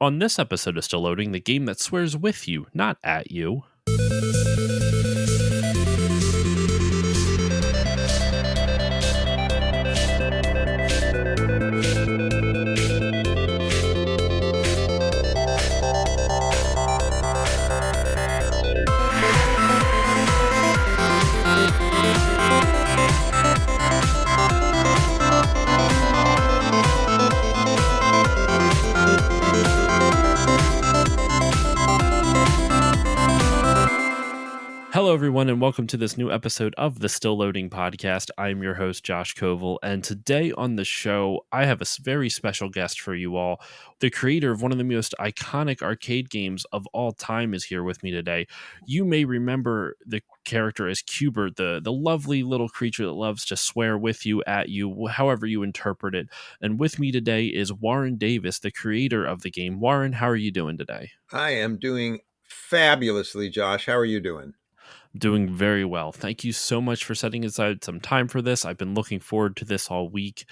On this episode of Still Loading, the game that swears with you, not at you. Hello, everyone, and welcome to this new episode of the Still Loading podcast. I'm your host, Josh Koval, and today on the show, I have a very special guest for you all. The creator of one of the most iconic arcade games of all time is here with me today. You may remember the character as Q*bert, the lovely little creature that loves to swear with you, at you, however you interpret it. And with me today is Warren Davis, the creator of the game. Warren, how are you doing today? I am doing fabulously, Josh. How are you doing? Doing very well. Thank you so much for setting aside some time for this. I've been looking forward to this all week.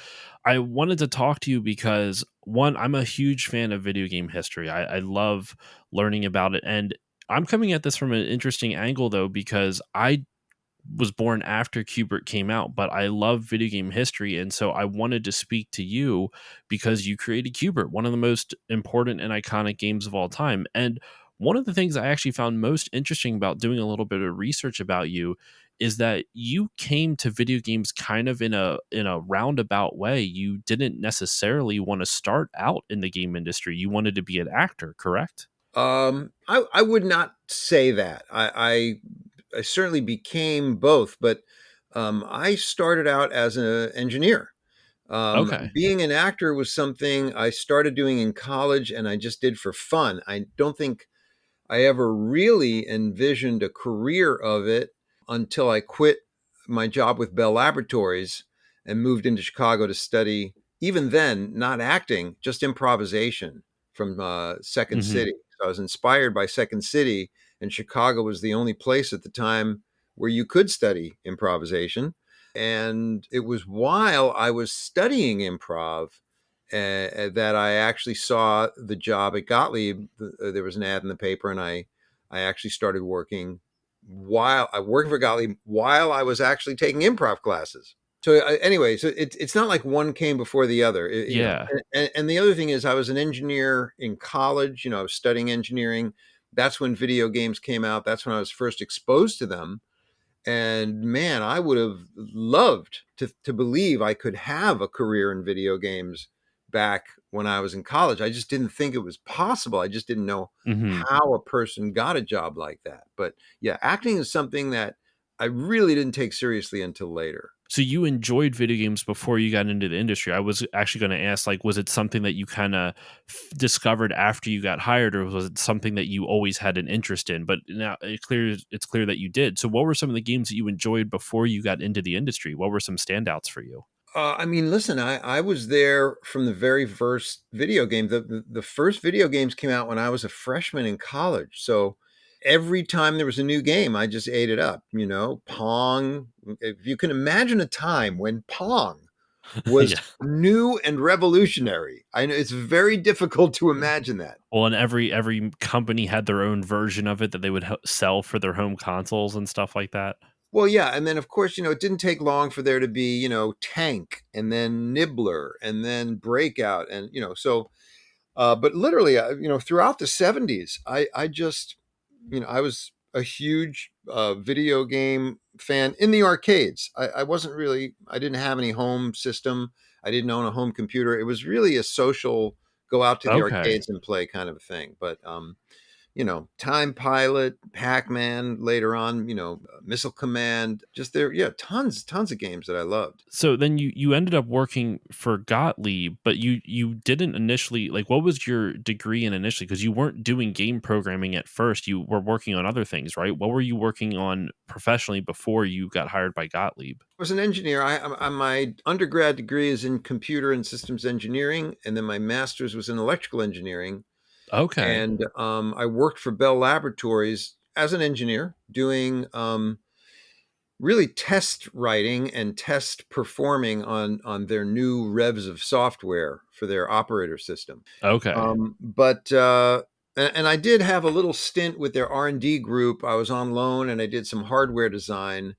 I wanted to talk to you because, one, I'm a huge fan of video game history. I love learning about it. And I'm coming at this from an interesting angle, though, because I was born after Q*bert came out, but I love video game history. And so I wanted to speak to you because you created Q*bert, one of the most important and iconic games of all time. And one of the things I actually found most interesting about doing a little bit of research about you is that you came to video games kind of in a roundabout way. You didn't necessarily want to start out in the game industry. You wanted to be an actor, correct? I would not say that. I certainly became both, but I started out as an engineer. Okay. Being an actor was something I started doing in college, and I just did for fun. I don't think I ever really envisioned a career of it until I quit my job with Bell Laboratories and moved into Chicago to study, even then, not acting, just improvisation from Second Hmm. City. So I was inspired by Second City, and Chicago was the only place at the time where you could study improvisation. And it was while I was studying improv that I actually saw the job at Gottlieb. There was an ad in the paper, and I actually started working while I worked for Gottlieb while I was actually taking improv classes. So anyway, so it's not like one came before the other, Yeah. And the other thing is, I was an engineer in college. I was studying engineering. That's when video games came out. That's when I was first exposed to them. And man, I would have loved to believe I could have a career in video games back when I was in college. I just didn't think it was possible. I just didn't know Hmm. how a person got a job like that. But yeah, acting is something that I really didn't take seriously until later. So you enjoyed video games before you got into the industry. I was actually going to ask, like, was it something that you kind of discovered after you got hired, or was it something that you always had an interest in? But now it's clear that you did. So what were some of the games that you enjoyed before you got into the industry? What were some standouts for you? I mean, listen, I was there from the very first video game. The first video games came out when I was a freshman in college. So every time there was a new game, I just ate it up. Pong. If you can imagine a time when Pong was Yeah. new and revolutionary, I know it's very difficult to imagine that. Well, and every company had their own version of it that they would sell for their home consoles and stuff like that. Well, yeah, and then of course, it didn't take long for there to be, Tank, and then Nibbler, and then Breakout, and so. But literally, throughout the '70s, I just, I was a huge video game fan in the arcades. I wasn't really, I didn't have any home system. I didn't own a home computer. It was really a social, go out to the Okay. arcades and play kind of a thing. But Time Pilot, Pac-Man later on, Missile Command, just there, yeah, tons of games that I loved. So then you ended up working for Gottlieb, but you didn't initially, like, what was your degree in initially? Because you weren't doing game programming at first. You were working on other things, right? What were you working on professionally before you got hired by Gottlieb? I was an engineer. My undergrad degree is in computer and systems engineering, and then my master's was in electrical engineering. Okay. And I worked for Bell Laboratories as an engineer, doing really test writing and test performing on their new revs of software for their operator system. Okay. But and I did have a little stint with their R&D group. I was on loan and I did some hardware design.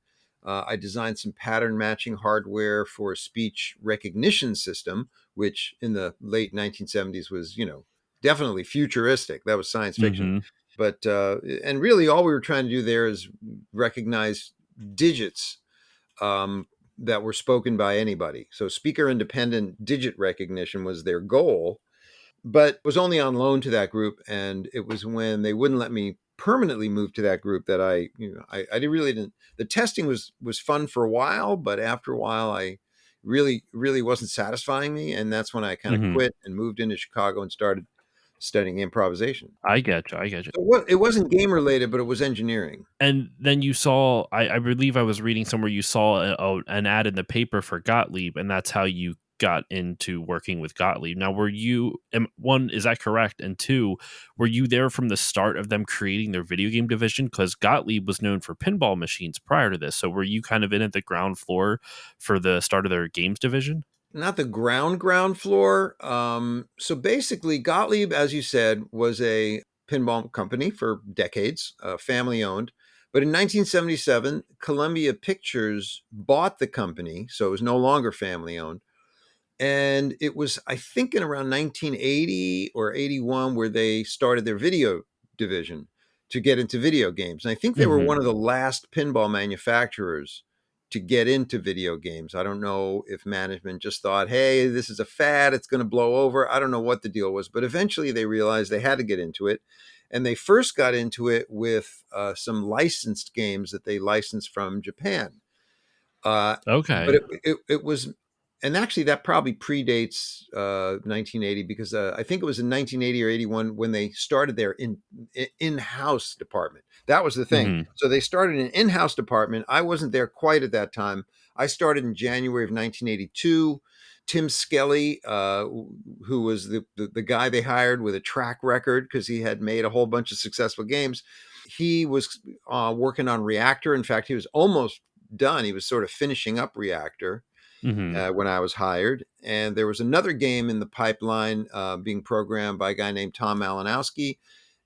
I designed some pattern matching hardware for a speech recognition system, which in the late 1970s was, definitely futuristic. That was science fiction. Mhm. But and really, all we were trying to do there is recognize digits that were spoken by anybody. So speaker independent digit recognition was their goal, but was only on loan to that group. And it was when they wouldn't let me permanently move to that group that I really didn't. The testing was fun for a while, but after a while, I really wasn't satisfying me, and that's when I kind of Mhm. quit and moved into Chicago and started studying improvisation. I get you. I get you. So it wasn't game related, but it was engineering. And then you saw, I believe I was reading somewhere you saw an ad in the paper for Gottlieb, and that's how you got into working with Gottlieb. Now, were you, one, is that correct? And two, were you there from the start of them creating their video game division? Because Gottlieb was known for pinball machines prior to this. So were you kind of in at the ground floor for the start of their games division? Not the ground floor. So basically, Gottlieb, as you said, was a pinball company for decades, family owned. But in 1977, Columbia Pictures bought the company, so it was no longer family owned. And it was, I think, in around 1980 or 81 where they started their video division to get into video games. And I think they were Hmm. one of the last pinball manufacturers to get into video games. I don't know if management just thought, hey, this is a fad, it's going to blow over. I don't know what the deal was, but eventually they realized they had to get into it. And they first got into it with some licensed games that they licensed from Japan. But Okay. it was, and actually that probably predates 1980 because I think it was in 1980 or 81 when they started their in-house department. That was the thing. Hmm. So they started an in-house department. I wasn't there quite at that time. I started in January of 1982. Tim Skelly, who was the guy they hired with a track record because he had made a whole bunch of successful games, he was working on Reactor. In fact, he was almost done. He was sort of finishing up Reactor Hmm. when I was hired. And there was another game in the pipeline being programmed by a guy named Tom Malinowski.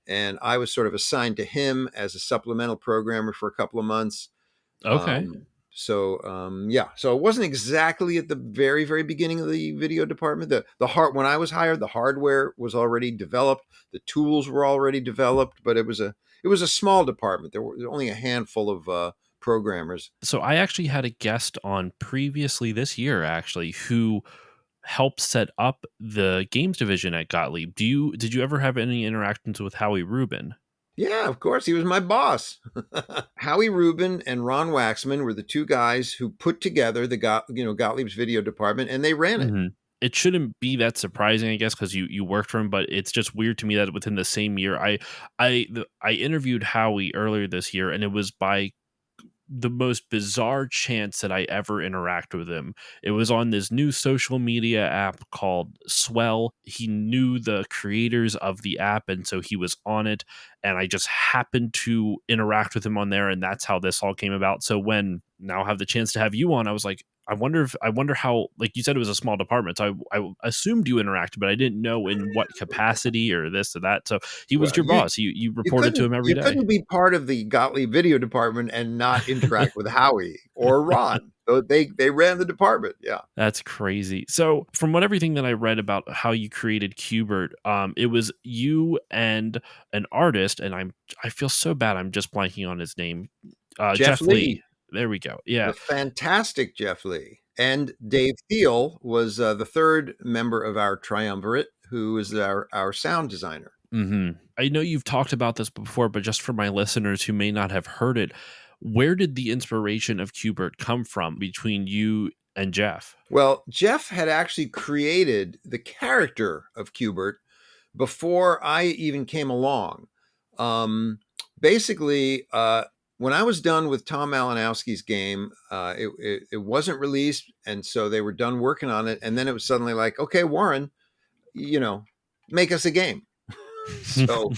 And I was sort of assigned to him as a supplemental programmer for a couple of months. Okay. Yeah, so it wasn't exactly at the very beginning of the video department. When I was hired, the hardware was already developed, the tools were already developed, but it was a small department. There were only a handful of programmers. So I actually had a guest on previously this year, actually, who helped set up the games division at Gottlieb. Did you ever have any interactions with Howie Rubin? Yeah, of course, he was my boss. Howie Rubin and Ron Waxman were the two guys who put together the Gottlieb's video department, and they ran it. Mhm. It shouldn't be that surprising, I guess, because you worked for him, but it's just weird to me that within the same year, I interviewed Howie earlier this year, and it was by the most bizarre chance that I ever interact with him. It was on this new social media app called Swell. He knew the creators of the app, and so he was on it. And I just happened to interact with him on there, and that's how this all came about. So when now I have the chance to have you on, I was like, I wonder how, like you said, it was a small department. So I assumed you interacted, but I didn't know in what capacity or this or that. So he Well, was your boss. You you reported to couldn't him every you day. couldn't be part of the Gottlieb video department and not interact with Howie or Ron. So they ran the department. Yeah. That's crazy. So, from what everything that I read about how you created Qbert, it was you and an artist, and I feel so bad. I'm just blanking on his name. Jeff Jeff Lee. Lee, There we go. Yeah. the fantastic Jeff Lee, and Dave Thiel was the third member of our triumvirate, who is our sound designer. Hmm. I know you've talked about this before, but just for my listeners who may not have heard it, where did the inspiration of Qbert come from between you and Jeff? Well, Jeff had actually created the character of Qbert before I even came along. Um, Basically, when I was done with Tom Malinowski's game, it wasn't released, and so they were done working on it. And then it was suddenly like, okay, Warren, you know, make us a game. So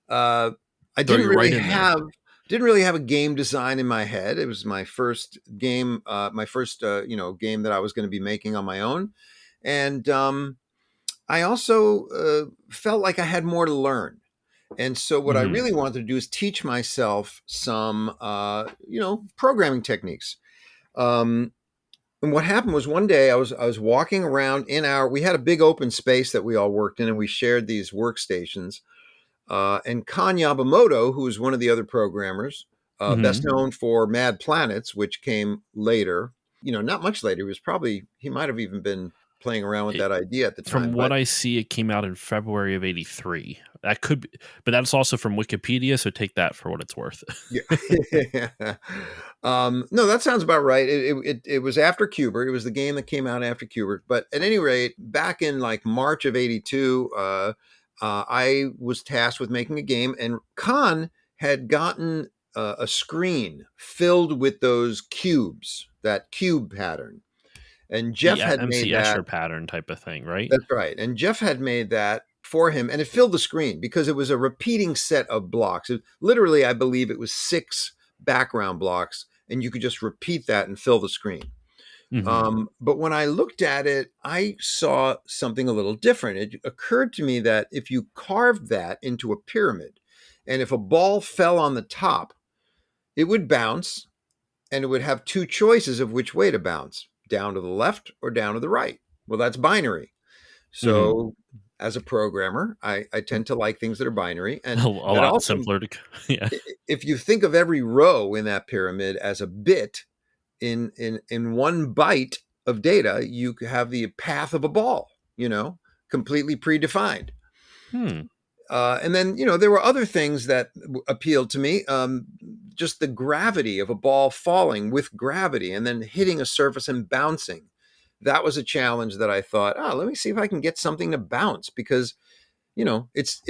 uh, I Throw didn't you really right in there. have Didn't really have a game design in my head. It was my first game, game that I was going to be making on my own, and I also felt like I had more to learn. And so, what I Hmm. really wanted to do is teach myself some, programming techniques. Um, and what happened was one day I was walking around in our we had a big open space that we all worked in, and we shared these workstations. And Kan Yamamoto, who was one of the other programmers, best Hmm. known for Mad Planets, which came later. Not much later. He might have even been playing around with It, that idea at the from time. what But I see, it came out in February of '83. That could be, but that's also from Wikipedia, so take that for what it's worth. yeah. No, that sounds about right. It was after Cubert. It was the game that came out after Cubert. But at any rate, back in like March of '82, I was tasked with making a game, and Khan had gotten a screen filled with those cubes, that cube pattern, and The Jeff had made MC that. Escher pattern type of thing, right? That's right. And Jeff had made that for him, and it filled the screen because it was a repeating set of blocks. Literally, I believe it was 6 background blocks, and you could just repeat that and fill the screen. Hmm. But when I looked at it, I saw something a little different. It occurred to me that if you carved that into a pyramid, and if a ball fell on the top, it would bounce, and it would have two choices of which way to bounce, down to the left or down to the right. Well, that's binary. Hmm. So as a programmer, I tend to like things that are binary. A And that lot also, simpler to, yeah. if you think of every row in that pyramid as a bit in one byte of data, you have the path of a ball, completely predefined. Hmm. And then, there were other things that appealed to me. Just the gravity of a ball falling with gravity and then hitting a surface and bouncing. That was a challenge that I thought, let me see if I can get something to bounce, because it's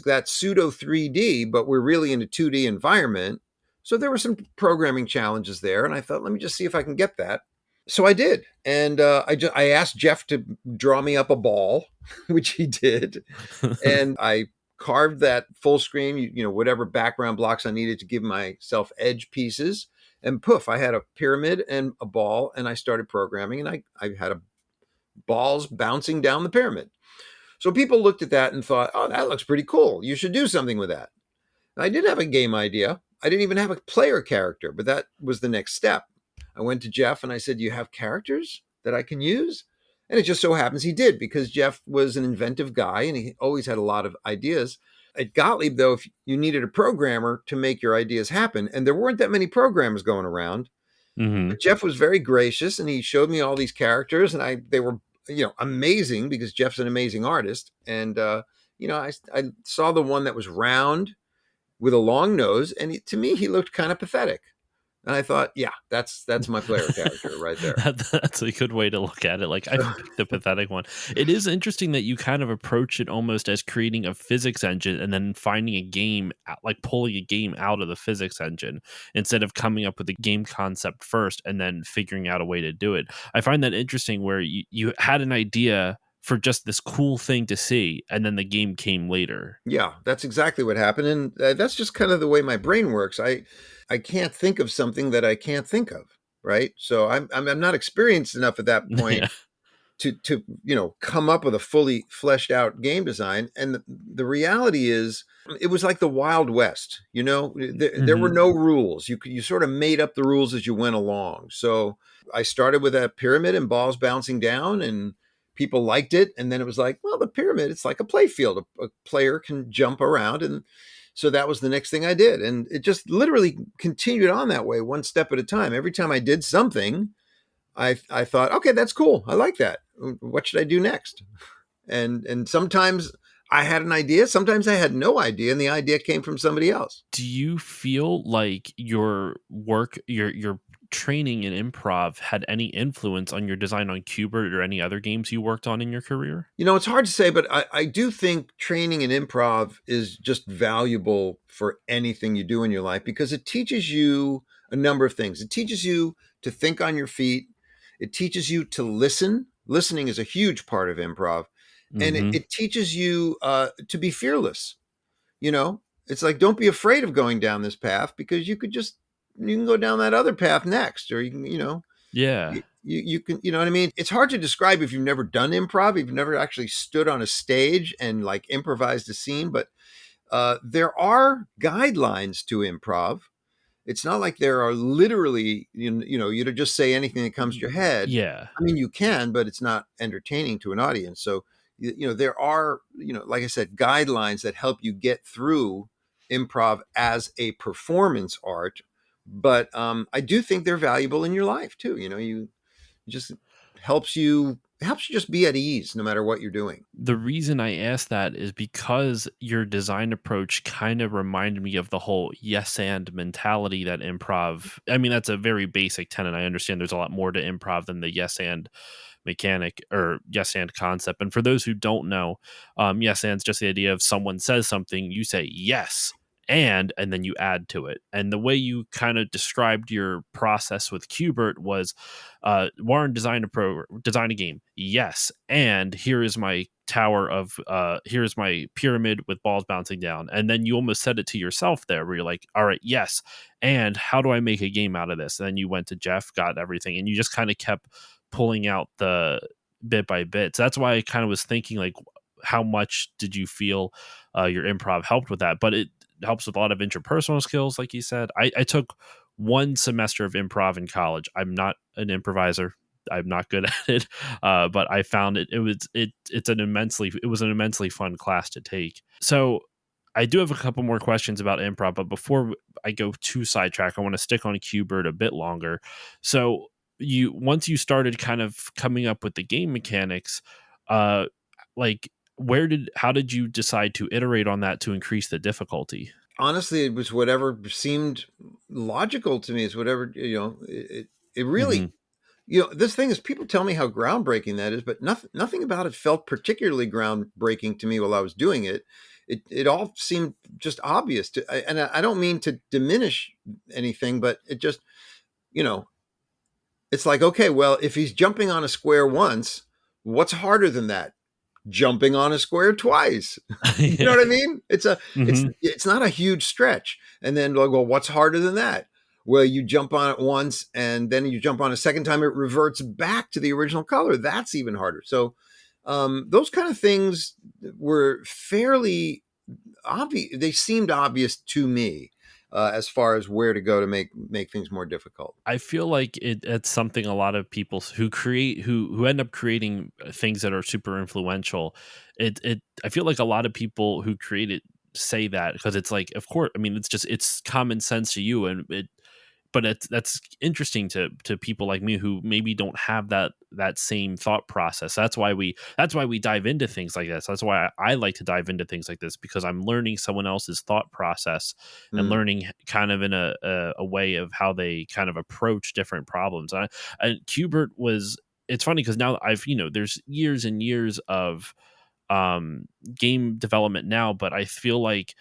that pseudo 3D, but we're really in a 2D environment. So there were some programming challenges there, and I thought, let me just see if I can get that. So I did, and I asked Jeff to draw me up a ball, which he did, and I carved that full screen, whatever background blocks I needed to give myself edge pieces, and poof, I had a pyramid and a ball, and I started programming, and I had balls bouncing down the pyramid. So people looked at that and thought, oh, that looks pretty cool. You should do something with that. I did have a game idea. I didn't even have a player character, but that was the next step. I went to Jeff and I said, do you have characters that I can use? And it just so happens he did, because Jeff was an inventive guy and he always had a lot of ideas. At Gottlieb, though, if you needed a programmer to make your ideas happen, and there weren't that many programs going around, Hmm. but Jeff was very gracious and he showed me all these characters, and they were amazing, because Jeff's an amazing artist. And I saw the one that was round with a long nose, and to me he looked kind of pathetic. And I thought, yeah, that's my player character right there. That's a good way to look at it. Like, I So picked the pathetic one. It is interesting that you kind of approach it almost as creating a physics engine and then finding a game, like pulling a game out of the physics engine instead of coming up with a game concept first and then figuring out a way to do it. I find that interesting where you had an idea for just this cool thing to see, and then the game came later. yeah, that's exactly what happened, and that's just kind of the way my brain works. I can't think of something that I can't think of, right? So I'm not experienced enough at that point Yeah. to come up with a fully fleshed out game design. And the reality is, it was like the Wild West. There were Hmm. no rules. You sort of made up the rules as you went along. So I started with a pyramid and balls bouncing down, and people liked it. And then it was like, well, the pyramid, it's like a play field. A player can jump around, and so that was the next thing I did, and it just literally continued on that way, one step at a time. Every time I did something, I thought, okay, that's cool. I like that. What should I do next? And sometimes I had an idea. Sometimes I had no idea, and the idea came from somebody else. Do you feel like your work, your training in improv had any influence on your design on Qbert or any other games you worked on in your career? It's hard to say, but I do think training in improv is just valuable for anything you do in your life, because it teaches you a number of things. It teaches you to think on your feet. It teaches you to listen. Listening is a huge part of improv. And it, Mhm. it teaches you to be fearless. You know, It's like, don't be afraid of going down this path, because you can go down that other path next, or you can, Yeah. you can, you know what I mean? It's hard to describe if you've never done improv, if you've never actually stood on a stage and like improvised a scene, but there are guidelines to improv. It's not like there are literally, you to just say anything that comes to your head. Yeah. I mean, you can, but it's not entertaining to an audience. So, there are, like I said, guidelines that help you get through improv as a performance art. But I do think they're valuable in your life too. You just helps you just be at ease no matter what you're doing. The reason I asked that is because your design approach kind of reminded me of the whole yes and mentality that improv. I mean, that's a very basic tenet. I understand there's a lot more to improv than the yes and mechanic or yes and concept. And for those who don't know, yes and's just the idea of someone says something, you say yes and then you add to it. And the way you kind of described your process with Qbert was Warren design a game, yes, and here is my tower of here's my pyramid with balls bouncing down. And then you almost said it to yourself there where you're like, all right, yes, and how do I make a game out of this? And then you went to Jeff, got everything, and you just kind of kept pulling out the bit by bit. So that's why I kind of was thinking like, how much did you feel your improv helped with that? But it helps with a lot of interpersonal skills, like you said. I took one semester of improv in college. I'm not an improviser. I'm not good at it, but I found it was an immensely fun class to take. So I do have a couple more questions about improv, but before I go too sidetrack, I want to stick on Qbert a bit longer. So you once you started kind of coming up with the game mechanics, uh, like how did you decide to iterate on that to increase the difficulty? Honestly, it was whatever seemed logical to me. It's whatever, it Hmm. really, this thing is, people tell me how groundbreaking that is, but nothing about it felt particularly groundbreaking to me while I was doing it. It all seemed just obvious and I don't mean to diminish anything, but it just, you know, it's like, okay, well, if he's jumping on a square once, what's harder than that? Jumping on a square twice. You know Yeah. what I mean? Hmm. It's not a huge stretch. And then like, well, what's harder than that? Well, you jump on it once and then you jump on a second time, it reverts back to the original color. That's even harder. So those kind of things were fairly obvious. They seemed obvious to me as far as where to go to make things more difficult. I feel like it's something a lot of people who create who end up creating things that are super influential. It I feel like a lot of people who create it say that because it's like, of course, I mean, it's common sense to you, and but that's interesting to people like me who maybe don't have that same thought process. That's why we dive into things like this. That's why I like to dive into things like this, because I'm learning someone else's thought process and Mm. learning kind of in a way of how they kind of approach different problems. And Qbert was, it's funny because now there's years and years of game development now, but I feel like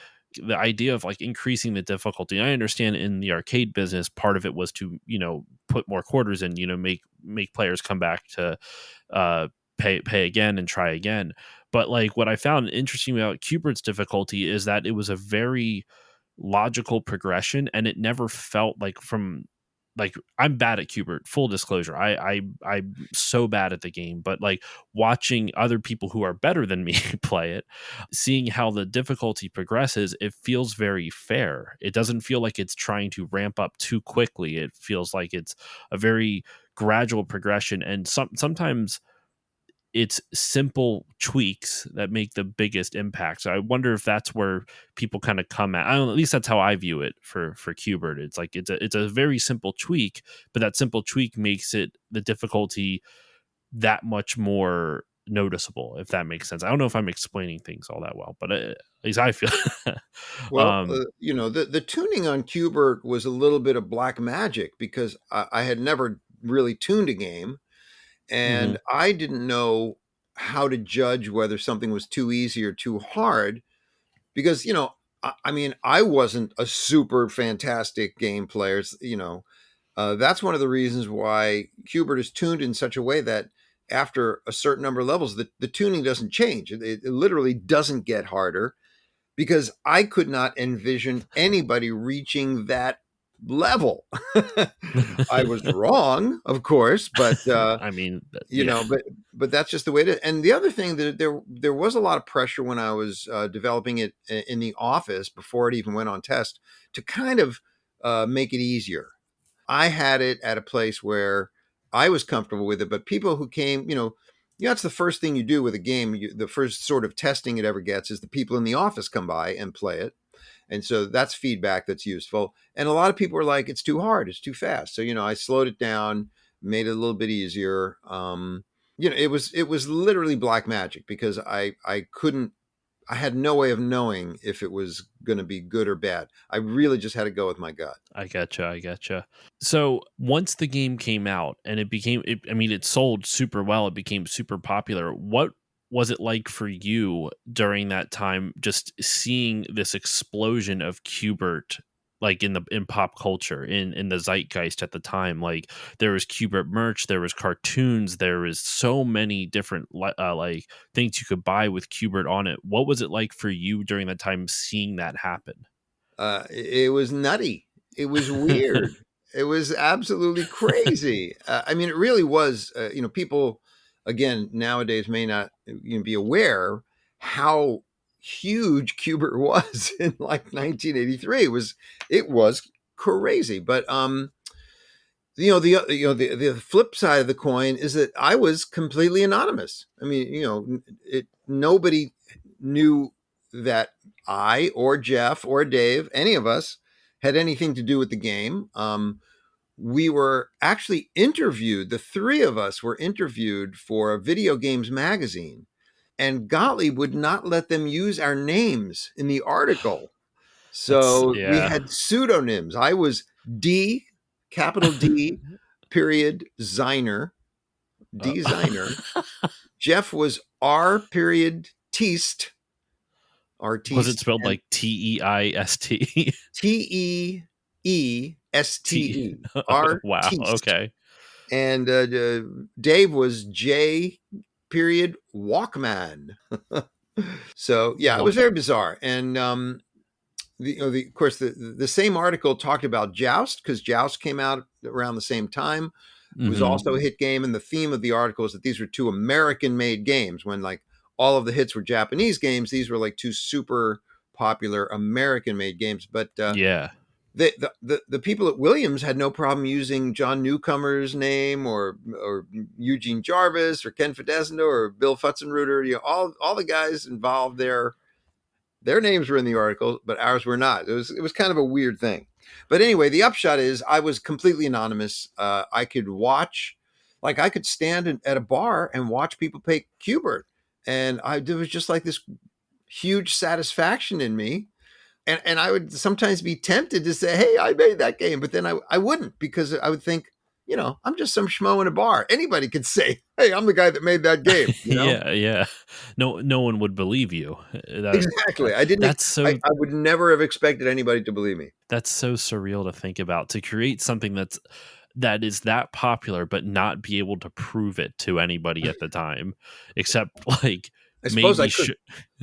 the idea of like increasing the difficulty, I understand in the arcade business part of it was to put more quarters in, make players come back to uh pay again and try again. But like what I found interesting about Kubert's difficulty is that it was a very logical progression, and it never felt like from like, I'm bad at Qbert, full disclosure. I'm so bad at the game, but like watching other people who are better than me play it, seeing how the difficulty progresses, it feels very fair. It doesn't feel like it's trying to ramp up too quickly. It feels like it's a very gradual progression, and sometimes it's simple tweaks that make the biggest impact. So I wonder if that's where people kind of come at. I don't know, at least that's how I view it for Qbert. It's like it's a very simple tweak, but that simple tweak makes it the difficulty that much more noticeable, if that makes sense. I don't know if I'm explaining things all that well, but at least I feel. Well, um, the tuning on Qbert was a little bit of black magic, because I had never really tuned a game, mhm. and I didn't know how to judge whether something was too easy or too hard, because I mean, I wasn't a super fantastic game player. That's one of the reasons why Qbert is tuned in such a way that after a certain number of levels, the tuning doesn't change. It literally doesn't get harder. because I could not envision anybody reaching that level. I was wrong, of course, but I mean, you yeah, know, but that's just the way it is. And the other thing, that there was a lot of pressure when I was developing it in the office before it even went on test to kind of make it easier. I had it at a place where I was comfortable with it, but people who came, that's the first thing you do with a game. The first sort of testing it ever gets is the people in the office come by and play it. And so that's feedback that's useful. And a lot of people are like, it's too hard, it's too fast. So, I slowed it down, made it a little bit easier. It was literally black magic because I couldn't, I had no way of knowing if it was going to be good or bad. I really just had to go with my gut. I getcha. I getcha. So once the game came out and I mean, it sold super well. It became super popular. What was it like for you during that time, just seeing this explosion of Qbert, like in pop culture, in the zeitgeist at the time? Like there was Qbert merch, there was cartoons, there was so many different like things you could buy with Qbert on it. What was it like for you during that time seeing that happen? It was nutty. It was weird. It was absolutely crazy. I mean, it really was. People again nowadays may not be aware how huge Qbert was in like 1983. It was crazy. But the flip side of the coin is that I was completely anonymous. I mean, nobody knew that I or Jeff or Dave, any of us, had anything to do with the game. We were actually interviewed. The three of us were interviewed for a video games magazine, and Gottlieb would not let them use our names in the article. That's So we yeah. had pseudonyms. I was D, capital D, period, Ziner, designer. Jeff was R, period, Teast, Was it artiste, spelled and like Teist? Teeste, T. Wow. artiste. Okay. And Dave was J, period, Walkman. So yeah, it What? was very bizarre. And of course, the same article talked about Joust because Joust came out around the same time. It was Hmm. also a hit game, and the theme of the article is that these were two American-made games. When like all of the hits were Japanese games, these were like two super popular American-made games. But Yeah. the people at Williams had no problem using John Newcomer's name or Eugene Jarvis or Ken Fedesndo or Bill Futzenreuter. All the guys involved there, their names were in the article, but ours were not. It was kind of a weird thing. But anyway, the upshot is I was completely anonymous. I could watch, like I could stand at a bar and watch people play Qbert, and there was just like this huge satisfaction in me. And I would sometimes be tempted to say, "Hey, I made that game," but then I wouldn't because I would think, I'm just some schmo in a bar. Anybody could say, "Hey, I'm the guy that made that game." Yeah. Yeah. No one would believe you. Exactly. I didn't. That's I would never have expected anybody to believe me. so surreal to think about, to create something that is that popular but not be able to prove it to anybody at the time, except like I suppose maybe I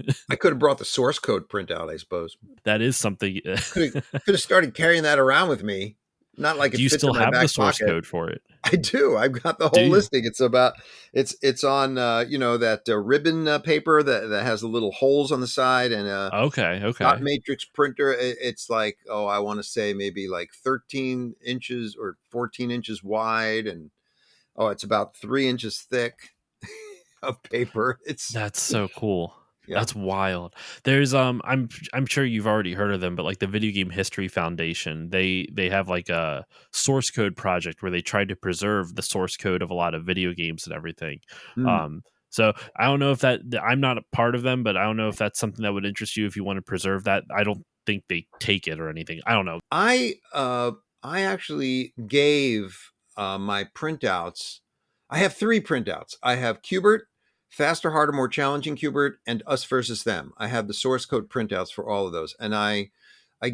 could I could have brought the source code printout. I suppose that is something. could have started carrying that around with me. Not like Do it you fits in still my have the back source pocket. code for it? I do. I've got the Do whole you? listing. It's on that ribbon paper that has the little holes on the side and a Okay. dot Okay. matrix printer. It's like, I want to say maybe like 13 inches or 14 inches wide, and it's about 3 inches thick of paper. It's That's so cool. yeah. That's wild. There's I'm sure you've already heard of them, but like the Video Game History Foundation, they have like a source code project where they try to preserve the source code of a lot of video games and everything. Hmm. Um so I don't know if I'm not a part of them, but I don't know if that's something that would interest you if you want to preserve that. I don't think they take it or anything. I don't know. I actually gave my printouts. I have three printouts. I have Qbert, Faster, Harder, More Challenging Qbert, and Us versus Them. I have the source code printouts for all of those, and I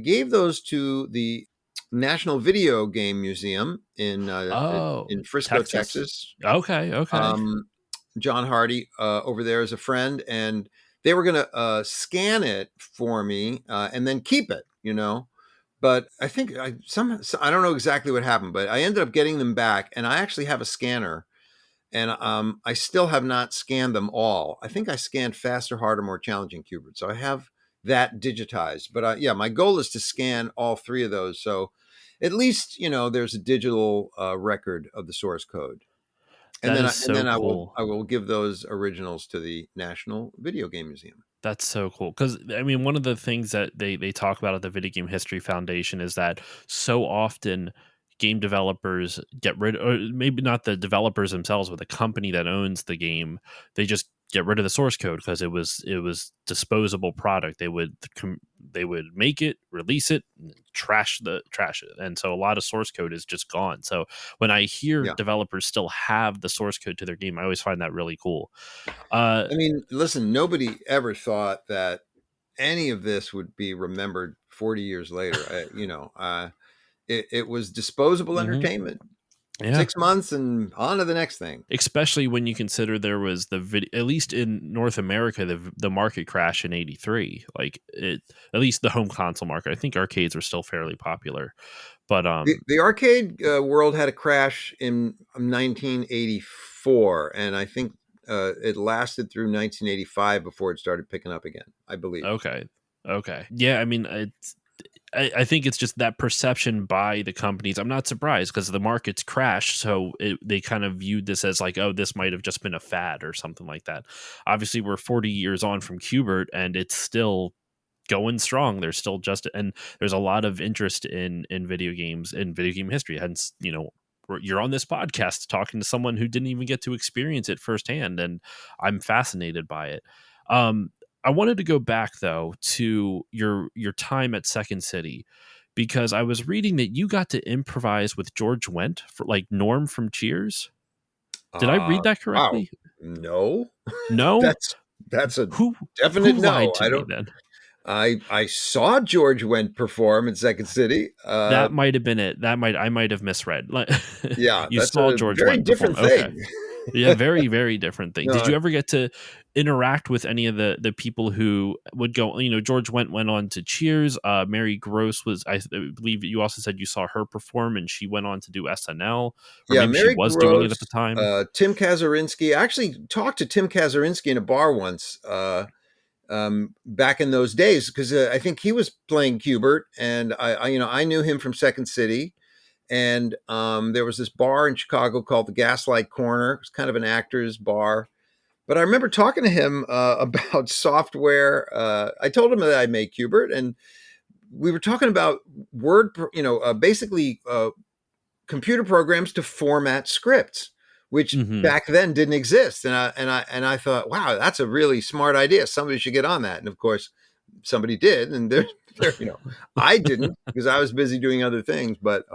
gave those to the National Video Game Museum Oh, in Frisco, Texas? Texas. Okay, okay. Um, John Hardy over there is a friend, and they were going to scan it for me and then keep it, But I think I don't know exactly what happened, but I ended up getting them back, and I actually have a scanner, and I still have not scanned them all. I think I scanned faster, harder, more challenging Qbert, so I have that digitized. But yeah, my goal is to scan all three of those, so at least there's a digital record of the source code, and That then is so I cool. will give those originals to the National Video Game Museum. That's so cool because I mean, one of the things that they talk about at the Video Game History Foundation is that so often game developers get rid, or maybe not the developers themselves, but the company that owns the game, they just get rid of the source code because it was disposable product. They would make it, release it, and trash it, and so a lot of source code is just gone. So when I hear Yeah. developers still have the source code to their game, I always find that really cool. Uh, I mean, listen, nobody ever thought that any of this would be remembered 40 years later. It was disposable mhm. entertainment. Yeah. 6 months and on to the next thing. Especially when you consider there was the video, at least in North America, the market crash in '83. Like it, at least the home console market. I think arcades were still fairly popular, but The arcade world had a crash in 1984, and I think it lasted through 1985 before it started picking up again, I believe. okay, okay, yeah. I mean, I think it's just that perception by the companies. I'm not surprised because the market's crashed, so they kind of viewed this as like, oh, this might have just been a fad or something like that. Obviously, we're 40 years on from Qbert, and it's still going strong. There's still just, and there's a lot of interest in video games, in video game history. Hence, you're on this podcast talking to someone who didn't even get to experience it firsthand, and I'm fascinated by it. Um, I wanted to go back though to your time at Second City because I was reading that you got to improvise with George Wendt for like Norm from Cheers. Did I read that Wow. correctly? No, No. that's that's a Who definite who lied no. to I me don't. then? I saw George Wendt perform in Second City. That might have been it. I might have misread. Like, Yeah, you that's saw a George very Wendt perform. different Okay. thing. Yeah, very, very different thing. Did No, you ever get to interact with any of the people who would go? George went on to Cheers. Mary Gross was, I believe, you also said you saw her perform, and she went on to do SNL, or yeah, maybe she Mary was doing it at the Gross, time. Tim Kazurinsky. I actually talked to Tim Kazurinsky in a bar once back in those days because I think he was playing Qbert, and I knew him from Second City, and there was this bar in Chicago called the Gaslight Corner. It was kind of an actor's bar. But I remember talking to him about software. I told him that I made Qbert, and we were talking about basically computer programs to format scripts, which Hmm. back then didn't exist. And I thought, wow, that's a really smart idea. Somebody should get on that. And of course, somebody did, and I didn't because I was busy doing other things. But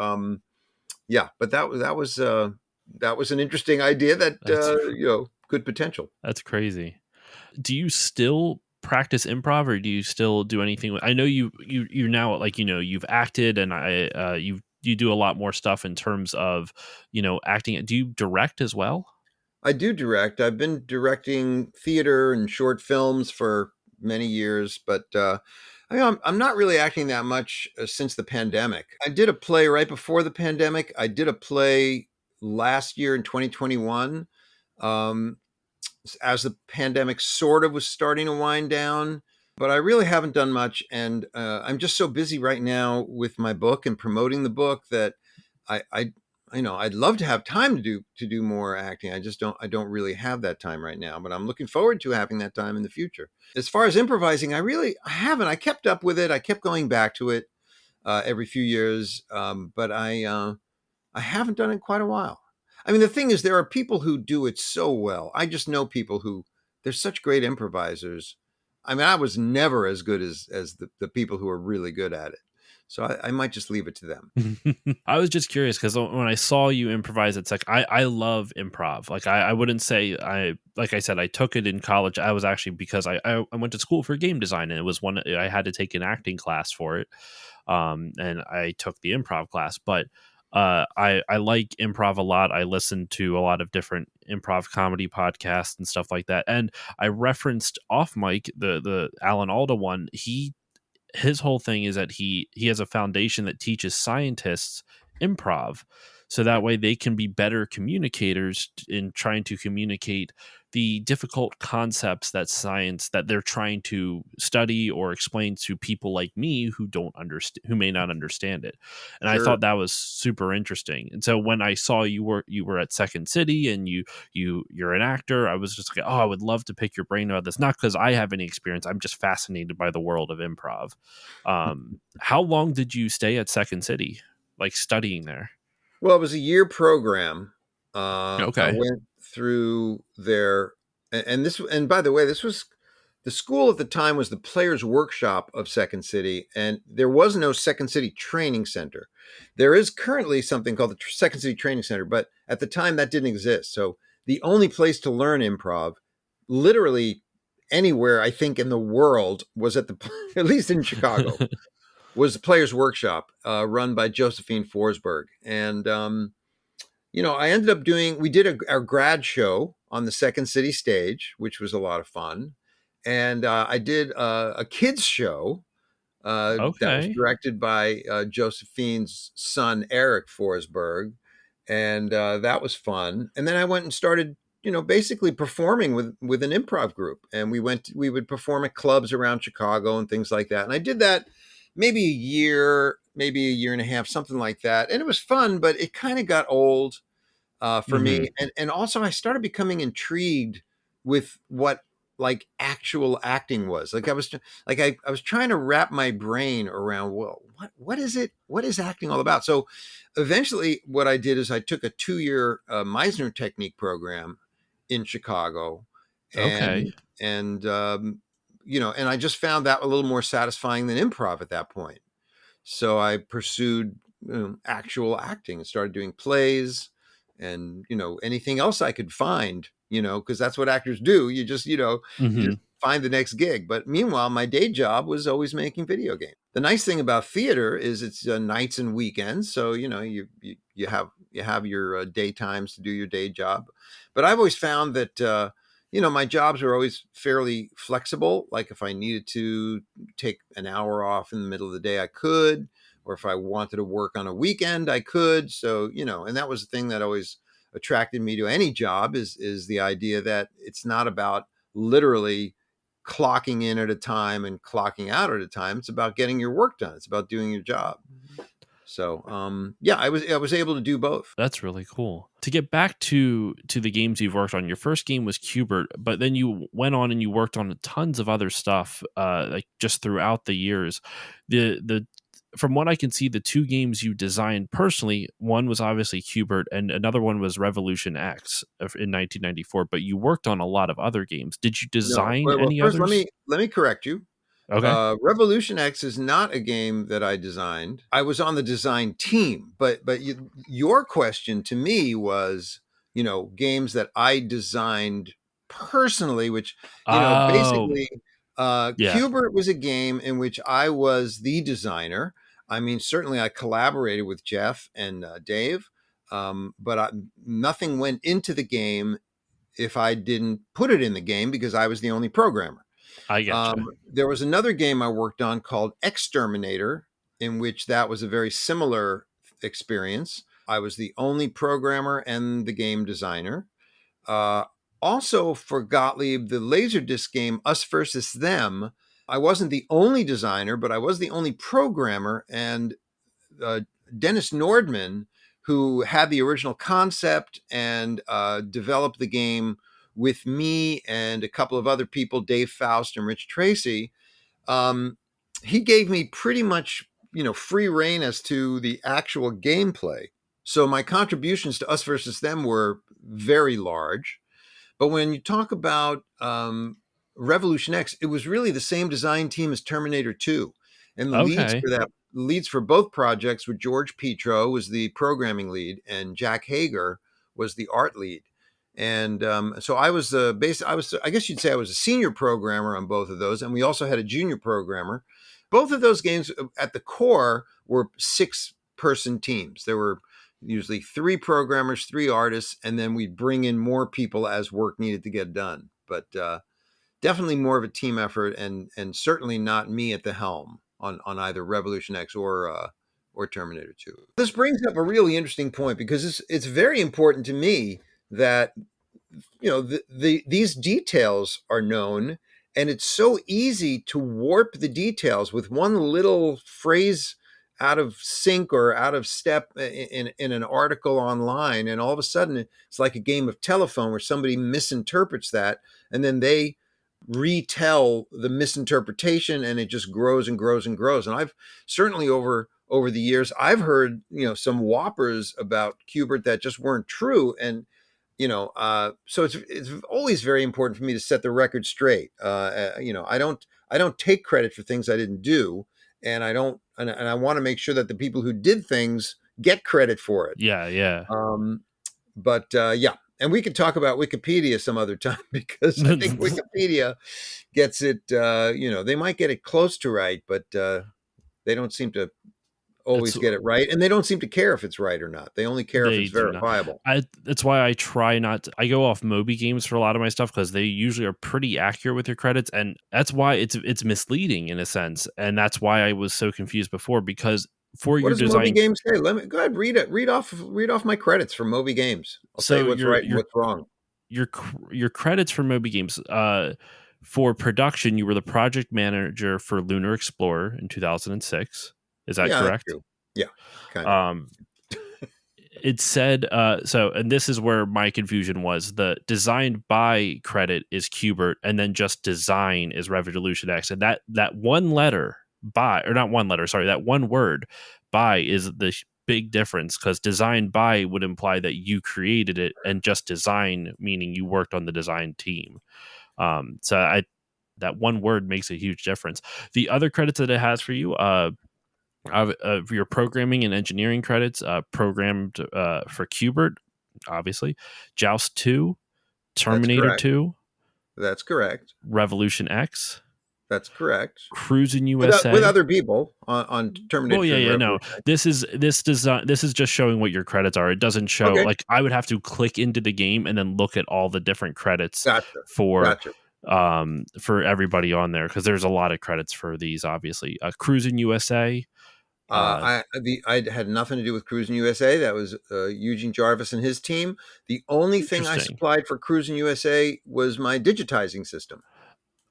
yeah, but that was an interesting idea that That's good potential. that's crazy. Do you still practice improv, or do you still do anything I know you're now, like, you've acted, and you do a lot more stuff in terms of acting. Do you direct as well? I do direct. I've been directing theater and short films for many years, but I'm not really acting that much since the pandemic. I did a play right before the pandemic. I did a play last year in 2021, um, as the pandemic sort of was starting to wind down. But I really haven't done much, and I'm just so busy right now with my book and promoting the book that I I'd love to have time to do more acting. I don't really have that time right now, but I'm looking forward to having that time in the future. As far as improvising, I haven't. I kept up with it. I kept going back to it every few years, but I haven't done it in quite a while. I mean, the thing is, there are people who do it so well. I just know people who they're such great improvisers. I mean, I was never as good as the people who are really good at it. So I might just leave it to them. I was just curious because when I saw you improvise, it's like I love improv. Like I wouldn't say like I said, I took it in college. I was actually, because I went to school for game design, and it was one I had to take an acting class for it. And I took the improv class. But I like improv a lot. I listen to a lot of different improv comedy podcasts and stuff like that. And I referenced off mic the Alan Alda one. His whole thing is that he has a foundation that teaches scientists improv, so that way they can be better communicators in trying to communicate the difficult concepts that science that they're trying to study or explain to people like me who don't understand, who may not understand it. And I thought Sure. that was super interesting. And so when I saw you were at Second City and you're an actor, I was just like, oh, I would love to pick your brain about this, not because I have any experience. I'm just fascinated by the world of improv. How long did you stay at Second City, like studying there? Well, it was a year program. I Okay. went through there, and this, and by the way, this was the school at the time was the Players Workshop of Second City, and there was no Second City Training Center. There is currently something called the Second City Training Center, but at the time that didn't exist. So the only place to learn improv, literally anywhere I think in the world, was at the at least in Chicago was the Players Workshop, run by Josephine Forsberg. And, I ended up we did our grad show on the Second City stage, which was a lot of fun. And I did a kids show that was Okay. directed by Josephine's son, Eric Forsberg. And that was fun. And then I went and started, basically performing with an improv group. And we would perform at clubs around Chicago and things like that. And I did that maybe a year and a half, something like that. And it was fun, but it kind of got old for Hmm. me. And also I started becoming intrigued with what like actual acting was. Like I was trying to wrap my brain around, well, what is it? What is acting all about? So eventually what I did is I took a 2-year Meisner technique program in Chicago, Okay. and and I just found that a little more satisfying than improv at that point. So I pursued actual acting and started doing plays and anything else I could find, because that's what actors do. You just Hmm. find the next gig. But meanwhile, my day job was always making video games. The nice thing about theater is it's nights and weekends, so you have your daytimes to do your day job. But I've always found that my jobs were always fairly flexible. Like if I needed to take an hour off in the middle of the day, I could, or if I wanted to work on a weekend, I could. So, and that was the thing that always attracted me to any job is the idea that it's not about literally clocking in at a time and clocking out at a time. It's about getting your work done. It's about doing your job. So, yeah, I was able to do both. That's really cool. To get back to the games you've worked on, your first game was Cubert, but then you went on and you worked on tons of other stuff, like just throughout the years. The From what I can see, the two games you designed personally, one was obviously Cubert, and another one was Revolution X in 1994. But you worked on a lot of other games. Did you No, design well, any first others? let me correct you. Okay. Revolution X is not a game that I designed. I was on the design team, but your question to me was, games that I designed personally, which Oh, basically, yeah, Qbert was a game in which I was the designer. I mean, certainly I collaborated with Jeff and Dave, but nothing went into the game if I didn't put it in the game because I was the only programmer. I getcha. There was another game I worked on called Exterminator, in which that was a very similar experience. I was the only programmer and the game designer. Uh, Also, for Gottlieb, the Laserdisc game Us versus Them, I wasn't the only designer, but I was the only programmer. And uh, Dennis Nordman, who had the original concept and developed the game with me and a couple of other people, Dave Faust and Rich Tracy, um, he gave me pretty much free reign as to the actual gameplay. So my contributions to Us versus Them were very large. But when you talk about Revolution X, it was really the same design team as Terminator 2. And the leads Okay, for that leads for both projects were George Petro was the programming lead and Jack Hager was the art lead. And so I was I guess you'd say I was a senior programmer on both of those. And we also had a junior programmer. Both of those games at the core were 6-person teams. There were usually 3 programmers, 3 artists, and then we'd bring in more people as work needed to get done. But definitely more of a team effort, and certainly not me at the helm on either Revolution X or Terminator 2. This brings up a really interesting point because it's very important to me that these details are known, and it's so easy to warp the details with one little phrase out of sync or out of step in an article online, and all of a sudden it's like a game of telephone where somebody misinterprets that, and then they retell the misinterpretation, and it just grows and grows and grows. And I've certainly over the years, I've heard some whoppers about Qbert that just weren't true. And so it's always very important for me to set the record straight. I don't take credit for things I didn't do, and I want to make sure that the people who did things get credit for it. Yeah, yeah. But yeah, and we could talk about Wikipedia some other time because I think Wikipedia gets it. They might get it close to right, but they don't seem to always get it right, and they don't seem to care if it's right or not. They only care if it's verifiable. That's why I try not to, I go off Moby Games for a lot of my stuff because they usually are pretty accurate with your credits, and that's why it's misleading in a sense, and that's why I was so confused before, because for What your does design, Moby Games say? Let me go ahead, read it. Read off my credits from Moby Games. I'll tell you so what's right and what's wrong. your credits for Moby Games, for production, you were the project manager for Lunar Explorer in 2006. Is that Yeah, that's correct? true. Yeah, kind of. It said and this is where my confusion was. The designed by credit is Qbert, and then just design is Revolution X, and that one letter by, or not one letter, sorry, that one word by is the big difference, because designed by would imply that you created it, and just design meaning you worked on the design team. So that one word makes a huge difference. The other credits that it has for you, for your programming and engineering credits, programmed for Qbert, obviously, Joust 2, That's Terminator correct. 2, That's correct. Revolution X, That's correct. Cruising With USA. other people on Terminator Well, 2 and yeah, no. Revolution. This design. This is just showing what your credits are. It doesn't show, Okay, like, I would have to click into the game and then look at all the different credits gotcha, for gotcha. for everybody on there, because there's a lot of credits for these. Obviously, Cruising USA. I had nothing to do with Cruising USA. That was Eugene Jarvis and his team. The only thing I Interesting. supplied for Cruising USA was my digitizing system.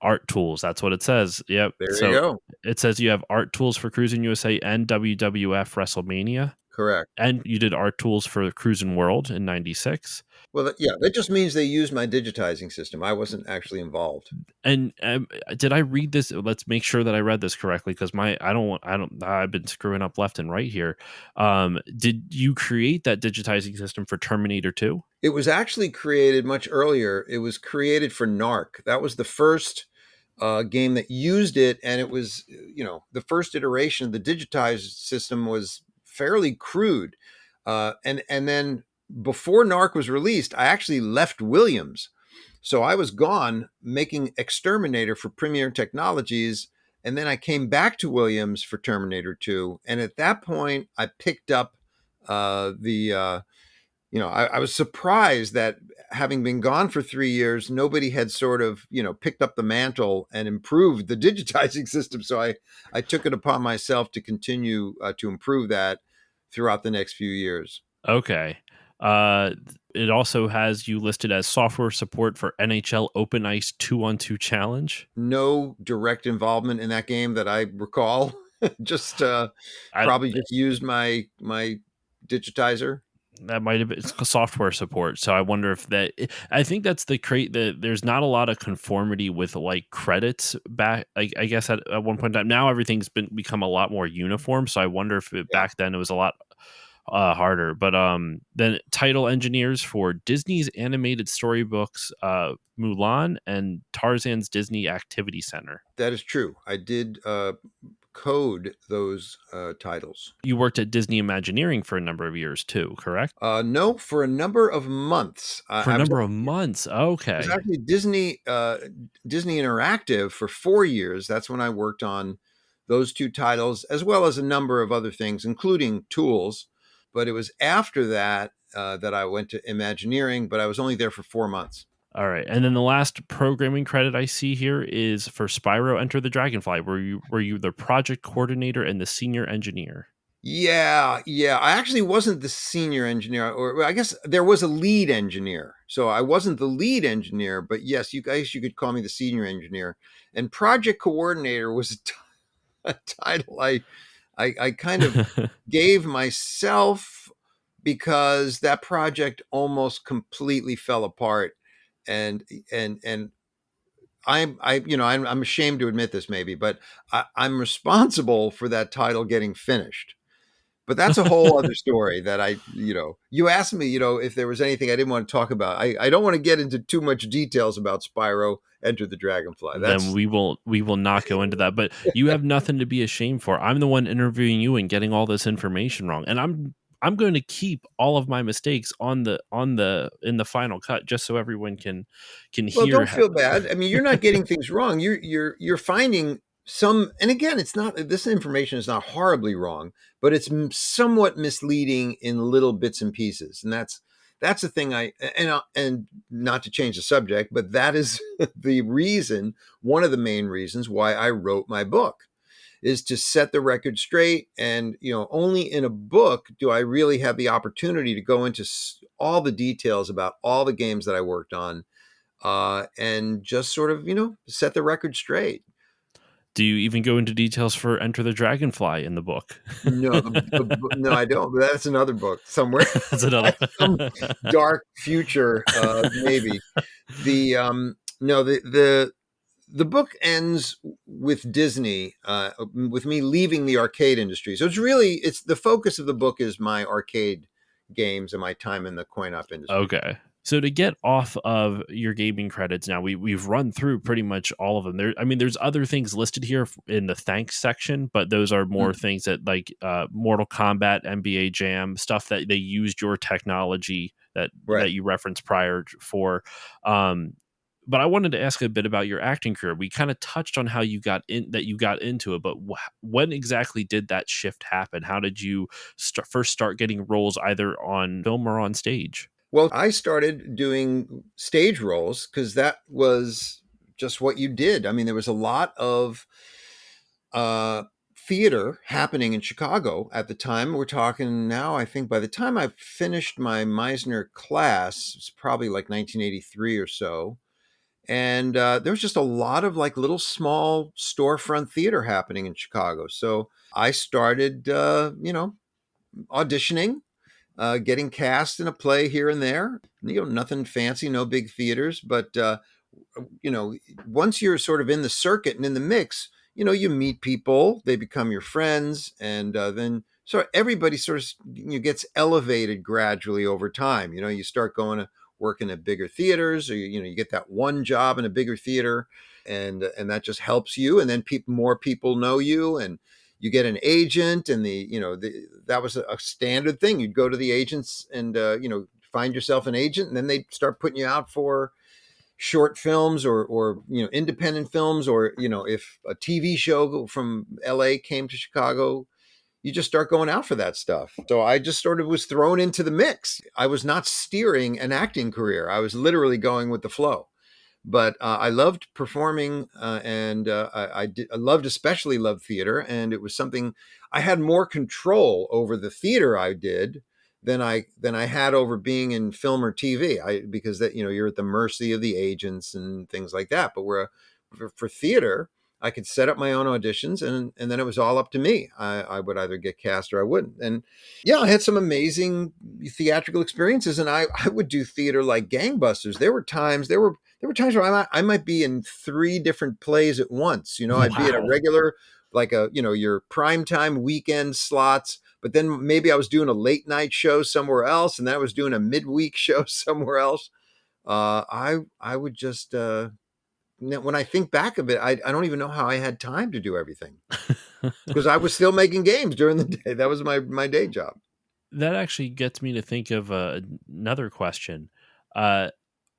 Art tools. That's what it says. Yep. There you So go. it says you have art tools for Cruising USA and WWF WrestleMania, Correct. and you did art tools for Cruising World in '96. Well, yeah, that just means they used my digitizing system. I wasn't actually involved. And did I read this? Let's make sure that I read this correctly, because I've been screwing up left and right here. Did you create that digitizing system for Terminator 2? It was actually created much earlier. It was created for NARC. That was the first game that used it, and it was, the first iteration of the digitized system was fairly crude. And then before NARC was released, I actually left Williams. So I was gone making Exterminator for Premier Technologies, and then I came back to Williams for Terminator 2. And at that point, I picked up I was surprised that, having been gone for 3 years, nobody had sort of, picked up the mantle and improved the digitizing system. So I took it upon myself to continue to improve that throughout the next few years. Okay. It also has you listed as software support for NHL Open Ice 2-on-2 Challenge. No direct involvement in that game that I recall. Just probably just used my digitizer. That might have been software support. So I wonder if that. I think that's the crate that there's not a lot of conformity with, like, credits back. I guess at one point in time, now everything's become a lot more uniform. So I wonder if Yeah. back then it was a lot harder. But then title engineers for Disney's animated storybooks, Mulan, and Tarzan's Disney Activity Center. That is true. I did code those titles. You worked at Disney Imagineering for a number of years too, correct? No, for a number of months. For a number of months. It was Okay. actually Disney Interactive for 4 years. That's when I worked on those two titles, as well as a number of other things, including tools. But it was after that that I went to Imagineering, but I was only there for 4 months. All right. And then the last programming credit I see here is for Spyro Enter the Dragonfly, where you were you the project coordinator and the senior engineer. Yeah, yeah. I actually wasn't the senior engineer, or I guess there was a lead engineer. So I wasn't the lead engineer, but yes, you guys, you could call me the senior engineer. And project coordinator was a title I kind of gave myself because that project almost completely fell apart, and and I'm ashamed to admit this maybe, but I'm responsible for that title getting finished. But that's a whole other story that you asked me, if there was anything I didn't want to talk about. I don't want to get into too much details about Spyro Enter the Dragonfly. Then That's we will not go into that. But you have nothing to be ashamed for. I'm the one interviewing you and getting all this information wrong, and I'm going to keep all of my mistakes on the in the final cut, just so everyone can Well, hear. don't feel bad. I mean, you're not getting things wrong. You're finding some, and again, it's not, this information is not horribly wrong, but it's somewhat misleading in little bits and pieces, and that's the thing. And not to change the subject, but that is the reason, one of the main reasons why I wrote my book, is to set the record straight. And only in a book do I really have the opportunity to go into all the details about all the games that I worked on, and just sort of, set the record straight. Do you even go into details for Enter the Dragonfly in the book? No, no, I don't. But that's another book somewhere, That's another. some dark future, maybe. The no, the book ends with Disney, with me leaving the arcade industry. So it's the focus of the book is my arcade games and my time in the coin op industry. Okay. So to get off of your gaming credits now, we've run through pretty much all of them. I mean, there's other things listed here in the thanks section, but those are more Mm, things that like Mortal Kombat, NBA Jam, stuff that they used your technology that right. you referenced prior for. Um, but I wanted to ask a bit about your acting career. We kind of touched on how you got into it, but when exactly did that shift happen? How did you first start getting roles either on film or on stage? Well, I started doing stage roles because that was just what you did. I mean, there was a lot of uh, theater happening in Chicago at the time. We're talking now, I think by the time I finished my Meisner class, it's probably like 1983 or so. And there was just a lot of like little small storefront theater happening in Chicago. So I started, auditioning, getting cast in a play here and there. Nothing fancy, no big theaters, but you know, once you're sort of in the circuit and in the mix, you meet people, they become your friends, and then so everybody sort of gets elevated gradually over time. You start going to working at bigger theaters, or you get that one job in a bigger theater, and that just helps you, and then more people know you, and you get an agent, and that was a standard thing. You'd go to the agents and find yourself an agent, and then they start putting you out for short films or independent films, or if a TV show from LA came to Chicago, you just start going out for that stuff. So I just sort of was thrown into the mix. I was not steering an acting career. I was literally going with the flow. But I loved performing, and I loved, especially loved theater, and it was something I had more control over the theater I did than I had over being in film or TV. Because that you're at the mercy of the agents and things like that. But for theater, I could set up my own auditions, and then it was all up to me. I would either get cast or I wouldn't. And yeah, I had some amazing theatrical experiences, and I would do theater like gangbusters. There were times where I might be in three different plays at once. I'd be at a Wow. regular, like your primetime weekend slots, but then maybe I was doing a late night show somewhere else, and then I was doing a midweek show somewhere else. I would just when I think back of it, I don't even know how I had time to do everything because I was still making games during the day. That was my day job. That actually gets me to think of another question. Uh,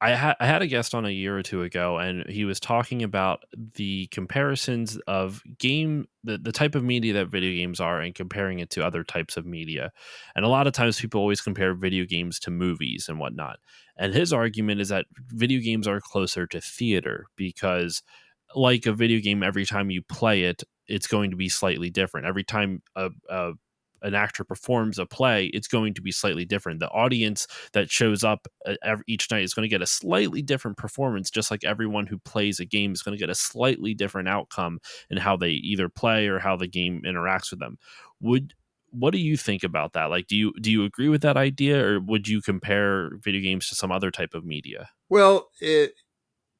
I had a guest on a year or two ago, and he was talking about the comparisons of the type of media that video games are, and comparing it to other types of media. And a lot of times, people always compare video games to movies and whatnot. And his argument is that video games are closer to theater because, like a video game, every time you play it, it's going to be slightly different. Every time an actor performs a play, it's going to be slightly different. The audience that shows up each night is going to get a slightly different performance, just like everyone who plays a game is going to get a slightly different outcome in how they either play or how the game interacts with them. Would What do you think about that? Like, do you agree with that idea, or would you compare video games to some other type of media? Well,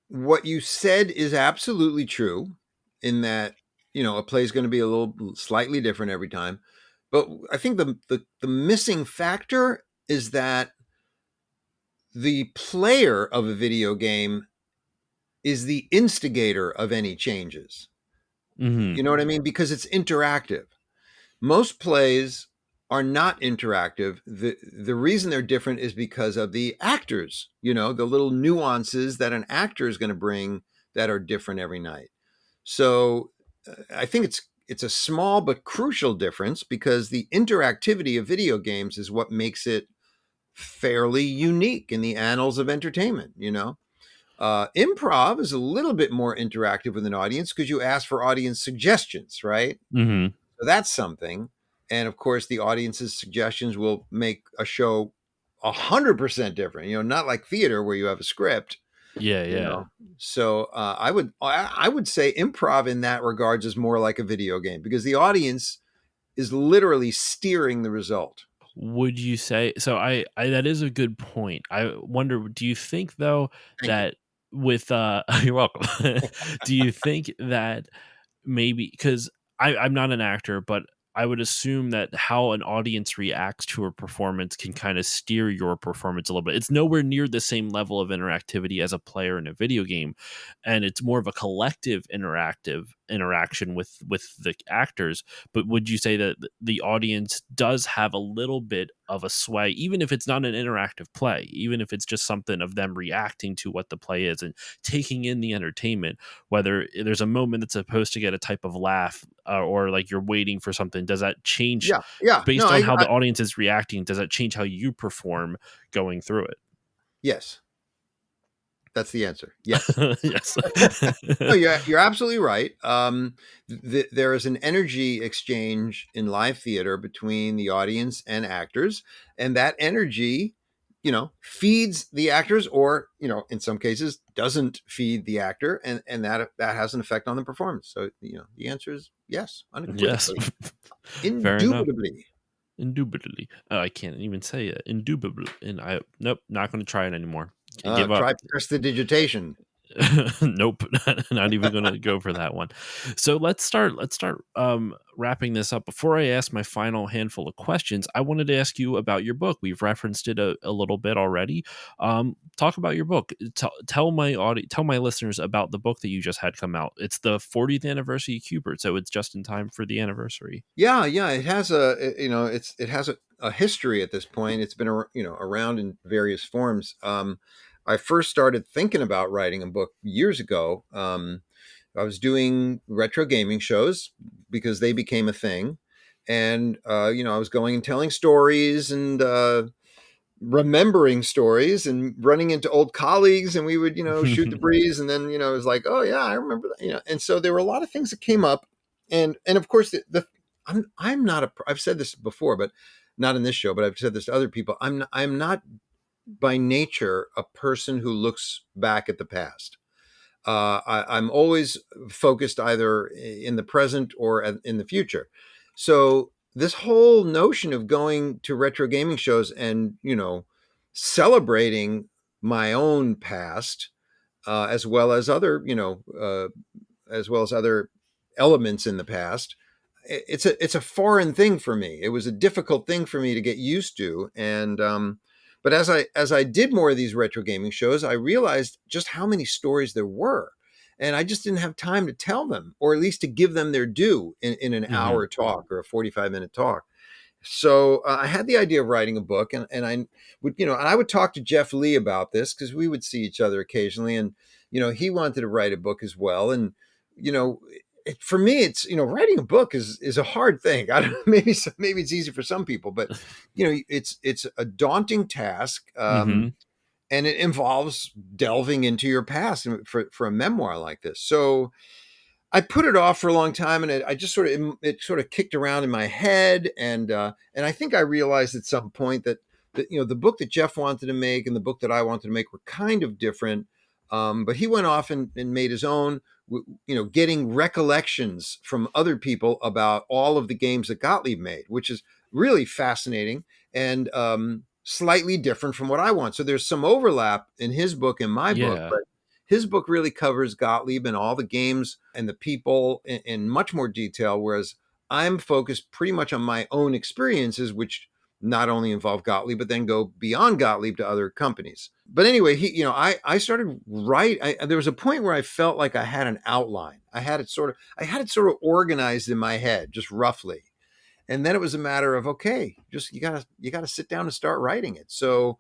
what you said is absolutely true in that, a play is going to be a little slightly different every time. But I think the missing factor is that the player of a video game is the instigator of any changes. Hmm. You know what I mean? Because it's interactive. Most plays are not interactive. The reason they're different is because of the actors, the little nuances that an actor is going to bring that are different every night. So I think it's a small but crucial difference because the interactivity of video games is what makes it fairly unique in the annals of entertainment. Improv is a little bit more interactive with an audience because you ask for audience suggestions, right? Hmm. So that's something. And of course, the audience's suggestions will make a show 100% different. Not like theater where you have a script. Yeah, You yeah. know, so I would say improv in that regards is more like a video game because the audience is literally steering the result. Would you say so? I that is a good point. I wonder, do you think though Thank you. that with you're welcome. Do you think that maybe because I'm not an actor, but I would assume that how an audience reacts to a performance can kind of steer your performance a little bit. It's nowhere near the same level of interactivity as a player in a video game, and it's more of a collective interactive interaction with the actors. But would you say that the audience does have a little bit of a sway, even if it's not an interactive play, even if it's just something of them reacting to what the play is and taking in the entertainment? Whether there's a moment that's supposed to get a type of laugh, or like you're waiting for something, does that change Yeah, yeah. No, based on how the audience is reacting? Does that change how you perform going through yes, that's the answer. Yes. it? Yes. No, you're absolutely right. There is an energy exchange in live theater between the audience and actors, and that energy, feeds the actors, or in some cases, doesn't feed the actor, and that has an effect on the performance. So, the answer is yes, Yes. unequivocally, Fair enough. indubitably. Indubitably. I can't even say it. Indubitably. And I nope, not going to try it anymore. Give up. Try prestidigitation. Nope, not even going to go for that one. So let's start wrapping this up. Before I ask my final handful of questions, I wanted to ask you about your book. We've referenced it a little bit already. Talk about your book. Tell my listeners about the book that you just had come out. It's the 40th anniversary of Cubert, so it's just in time for the anniversary. Yeah, yeah, it has a history at this point. It's been around in various forms. I first started thinking about writing a book years ago. I was doing retro gaming shows because they became a thing, and I was going and telling stories and remembering stories and running into old colleagues, and we would shoot the breeze, and then it was like, oh yeah, I remember that. And so there were a lot of things that came up, and of course I'm not I've said this before, but not in this show, but I've said this to other people. I'm not by nature a person who looks back at the past. I'm always focused either in the present or in the future. So this whole notion of going to retro gaming shows and celebrating my own past, as well as other elements in the past, it's a foreign thing for me. It was a difficult thing for me to get used to, and but as I did more of these retro gaming shows, I realized just how many stories there were, and I just didn't have time to tell them, or at least to give them their due in an Hmm. hour talk or a 45-minute talk. So I had the idea of writing a book, and I would, and I would talk to Jeff Lee about this because we would see each other occasionally, and he wanted to write a book as well, and you know. For me, it's writing a book is a hard thing. I don't maybe it's easy for some people, but it's a daunting task, Hmm. and it involves delving into your past for a memoir like this. So I put it off for a long time, and I just it sort of kicked around in my head, and I think I realized at some point that the book that Jeff wanted to make and the book that I wanted to make were kind of different. But he went off and made his own, getting recollections from other people about all of the games that Gottlieb made, which is really fascinating and slightly different from what I want. So there's some overlap in his book and my book, Yeah. but his book really covers Gottlieb and all the games and the people in much more detail, whereas I'm focused pretty much on my own experiences, which not only involve Gottlieb, but then go beyond Gottlieb to other companies. But anyway, I started there was a point where I felt like I had an outline. I had it sort of organized in my head, just roughly. And then it was a matter of, okay, just you gotta sit down and start writing it. So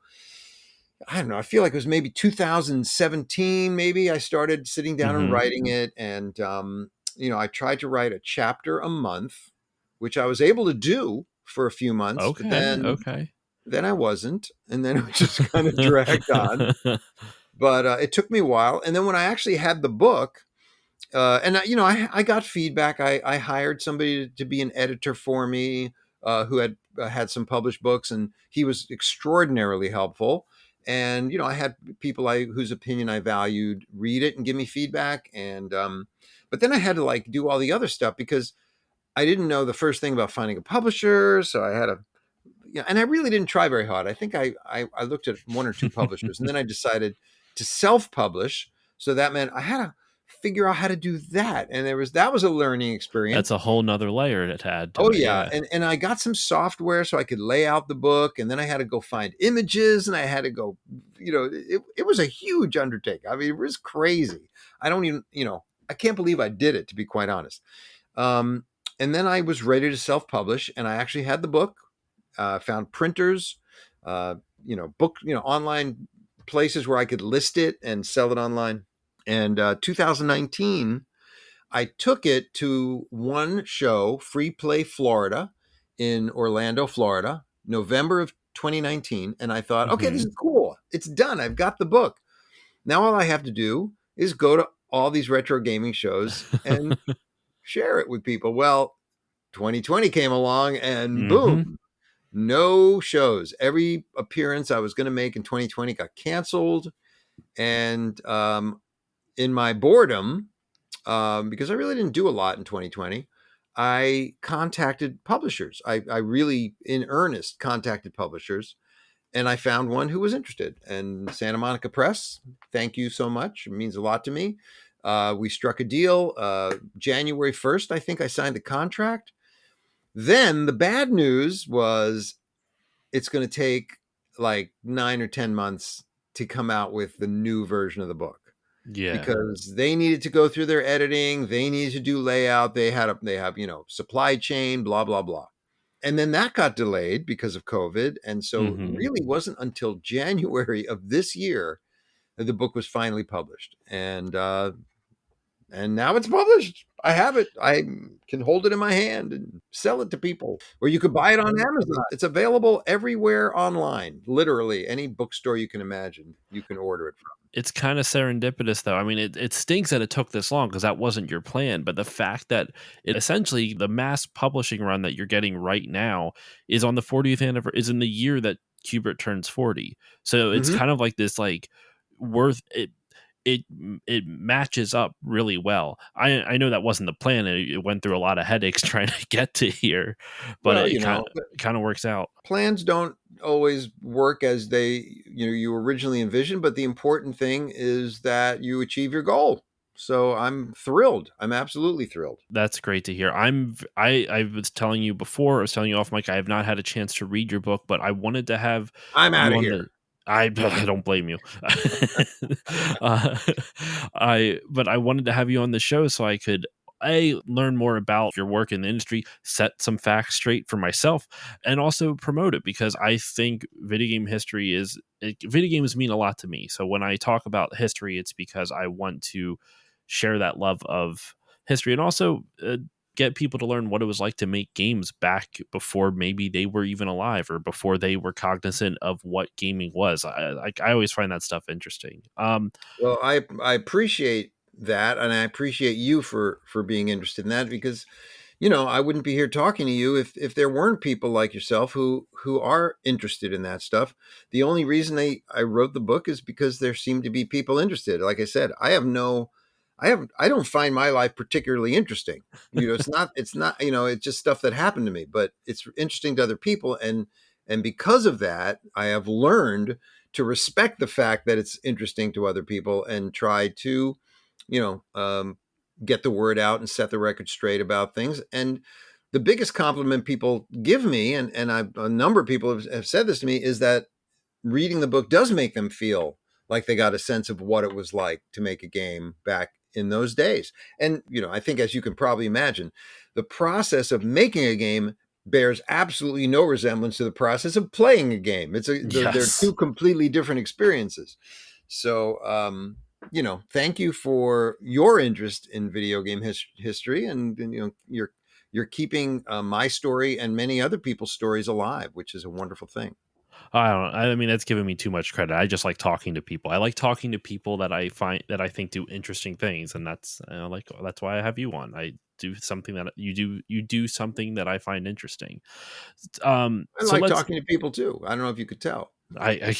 I don't know. I feel like it was maybe 2017. Maybe I started sitting down and Hmm. writing it, and I tried to write a chapter a month, which I was able to do for a few months, but Okay. Okay. then I wasn't, and then it just kind of dragged on. But it took me a while, and then when I actually had the book, and I got feedback. I hired somebody to be an editor for me, who had some published books, and he was extraordinarily helpful. And I had people whose opinion I valued read it and give me feedback. And but then I had to like do all the other stuff because I didn't know the first thing about finding a publisher, so I had to. Yeah, and I really didn't try very hard. I think I looked at one or two publishers, and then I decided to self-publish. So that meant I had to figure out how to do that, and that was a learning That's experience. a whole nother layer to add to Oh it. yeah, Yeah. and I got some software so I could lay out the book, and then I had to go find images, and I had to go, it was a huge undertaking. I mean, it was crazy. I don't even, I can't believe I did it, to be quite honest. Um, and then I was ready to self-publish, and I actually had the book. Found printers, online places where I could list it and sell it online. And 2019, I took it to one show, Free Play Florida, in Orlando, Florida, November of 2019. And I thought, okay, this Hmm. is cool. It's done. I've got the book. Now all I have to do is go to all these retro gaming shows and share it with people. Well, 2020 came along and Hmm. boom, no shows. Every appearance I was going to make in 2020 got canceled. And in my boredom, because I really didn't do a lot in 2020, I contacted publishers. I really, in earnest, contacted publishers. And I found one who was interested. And Santa Monica Press, thank you so much. It means a lot to me. We struck a deal January 1st. I think I signed the contract. Then the bad news was it's going to take like 9 or 10 months to come out with the new version of the book Yeah. because they needed to go through their editing, they needed to do layout, they have supply chain, blah blah blah. And then that got delayed because of COVID, and so it Hmm. really wasn't until January of this year that the book was finally published. And now it's published. I have it. I can hold it in my hand and sell it to people. Or you could buy it on Amazon. It's available everywhere online. Literally, any bookstore you can imagine, you can order it from. It's kind of serendipitous, though. I mean, it stinks that it took this long because that wasn't your plan. But the fact that it essentially the mass publishing run that you're getting right now is on the 40th anniversary, is in the year that Kubert turns 40. So it's Mhm. kind of like this, like worth it. It it matches up really well. I know that wasn't the plan. It went through a lot of headaches trying to get to here, but Well, it kind of works out. plans don't always work as you originally envisioned, but the important thing is that you achieve your goal. So I'm thrilled. I'm absolutely thrilled. That's great to hear. I was telling you before, I was telling you off mic, I have not had a chance to read your book, but I wanted to have I'm out you of on here. the I don't blame you. uh, I wanted to have you on the show so I could learn more about your work in the industry, set some facts straight for myself, and also promote it, because I think video games mean a lot to me. So when I talk about history, it's because I want to share that love of history, and also get people to learn what it was like to make games back before maybe they were even alive, or before they were cognizant of what gaming was. I always find that stuff interesting. Well, I appreciate that, and I appreciate you for being interested in that, because I wouldn't be here talking to you if there weren't people like yourself who are interested in that stuff. The only reason I wrote the book is because there seemed to be people interested. Like I said, I don't find my life particularly interesting. It's not it's just stuff that happened to me, but it's interesting to other people, and because of that, I have learned to respect the fact that it's interesting to other people and try to, you know, um, get the word out and set the record straight about things. And the biggest compliment people give me, and a number of people have said this to me, is that reading the book does make them feel like they got a sense of what it was like to make a game back in those days. And, I think, as you can probably imagine, the process of making a game bears absolutely no resemblance to the process of playing a game. They're Yes. two completely different experiences. So, thank you for your interest in video game history, and you're keeping my story and many other people's stories alive, which is a wonderful thing. I don't. I mean, that's giving me too much credit. I just like talking to people. I like talking to people that I think do interesting things, and that's why I have you on. I do something that you do. You do something that I find interesting. I So like let's talking to people too. I don't know if you could tell. I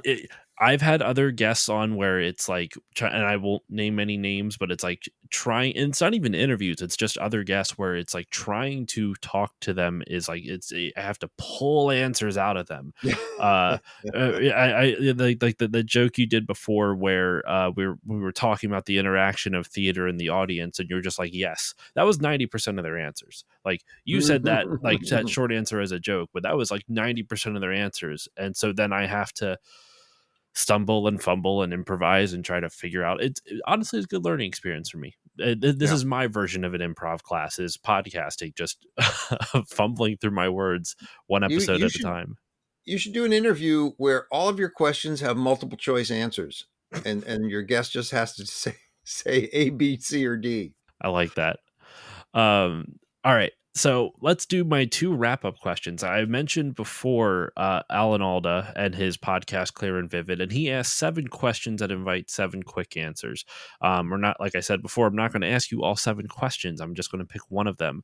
it, I've had other guests on where it's like, and I won't name any names, but it's like trying. And it's not even interviews; it's just other guests where it's like trying to talk to them is like I have to pull answers out of them. Uh, I like the joke you did before, where we were talking about the interaction of theater and the audience, and you're just like, yes, that was 90% of their answers. Like you said that, like that short answer as a joke, but that was like 90% of their answers, and so then I have to stumble and fumble and improvise and try to figure out. Honestly, it's a good learning experience for me. This Yeah. is my version of an improv class, is podcasting, just fumbling through my words one You episode you at a should time. you should do an interview where all of your questions have multiple choice answers, and your guest just has to say A, B, C, or D. I like that. All right. So let's do my two wrap up questions. I mentioned before Alan Alda and his podcast Clear and Vivid, and he asked 7 questions that invite 7 quick answers. We're not, like I said before, I'm not going to ask you all 7 questions. I'm just going to pick one of them.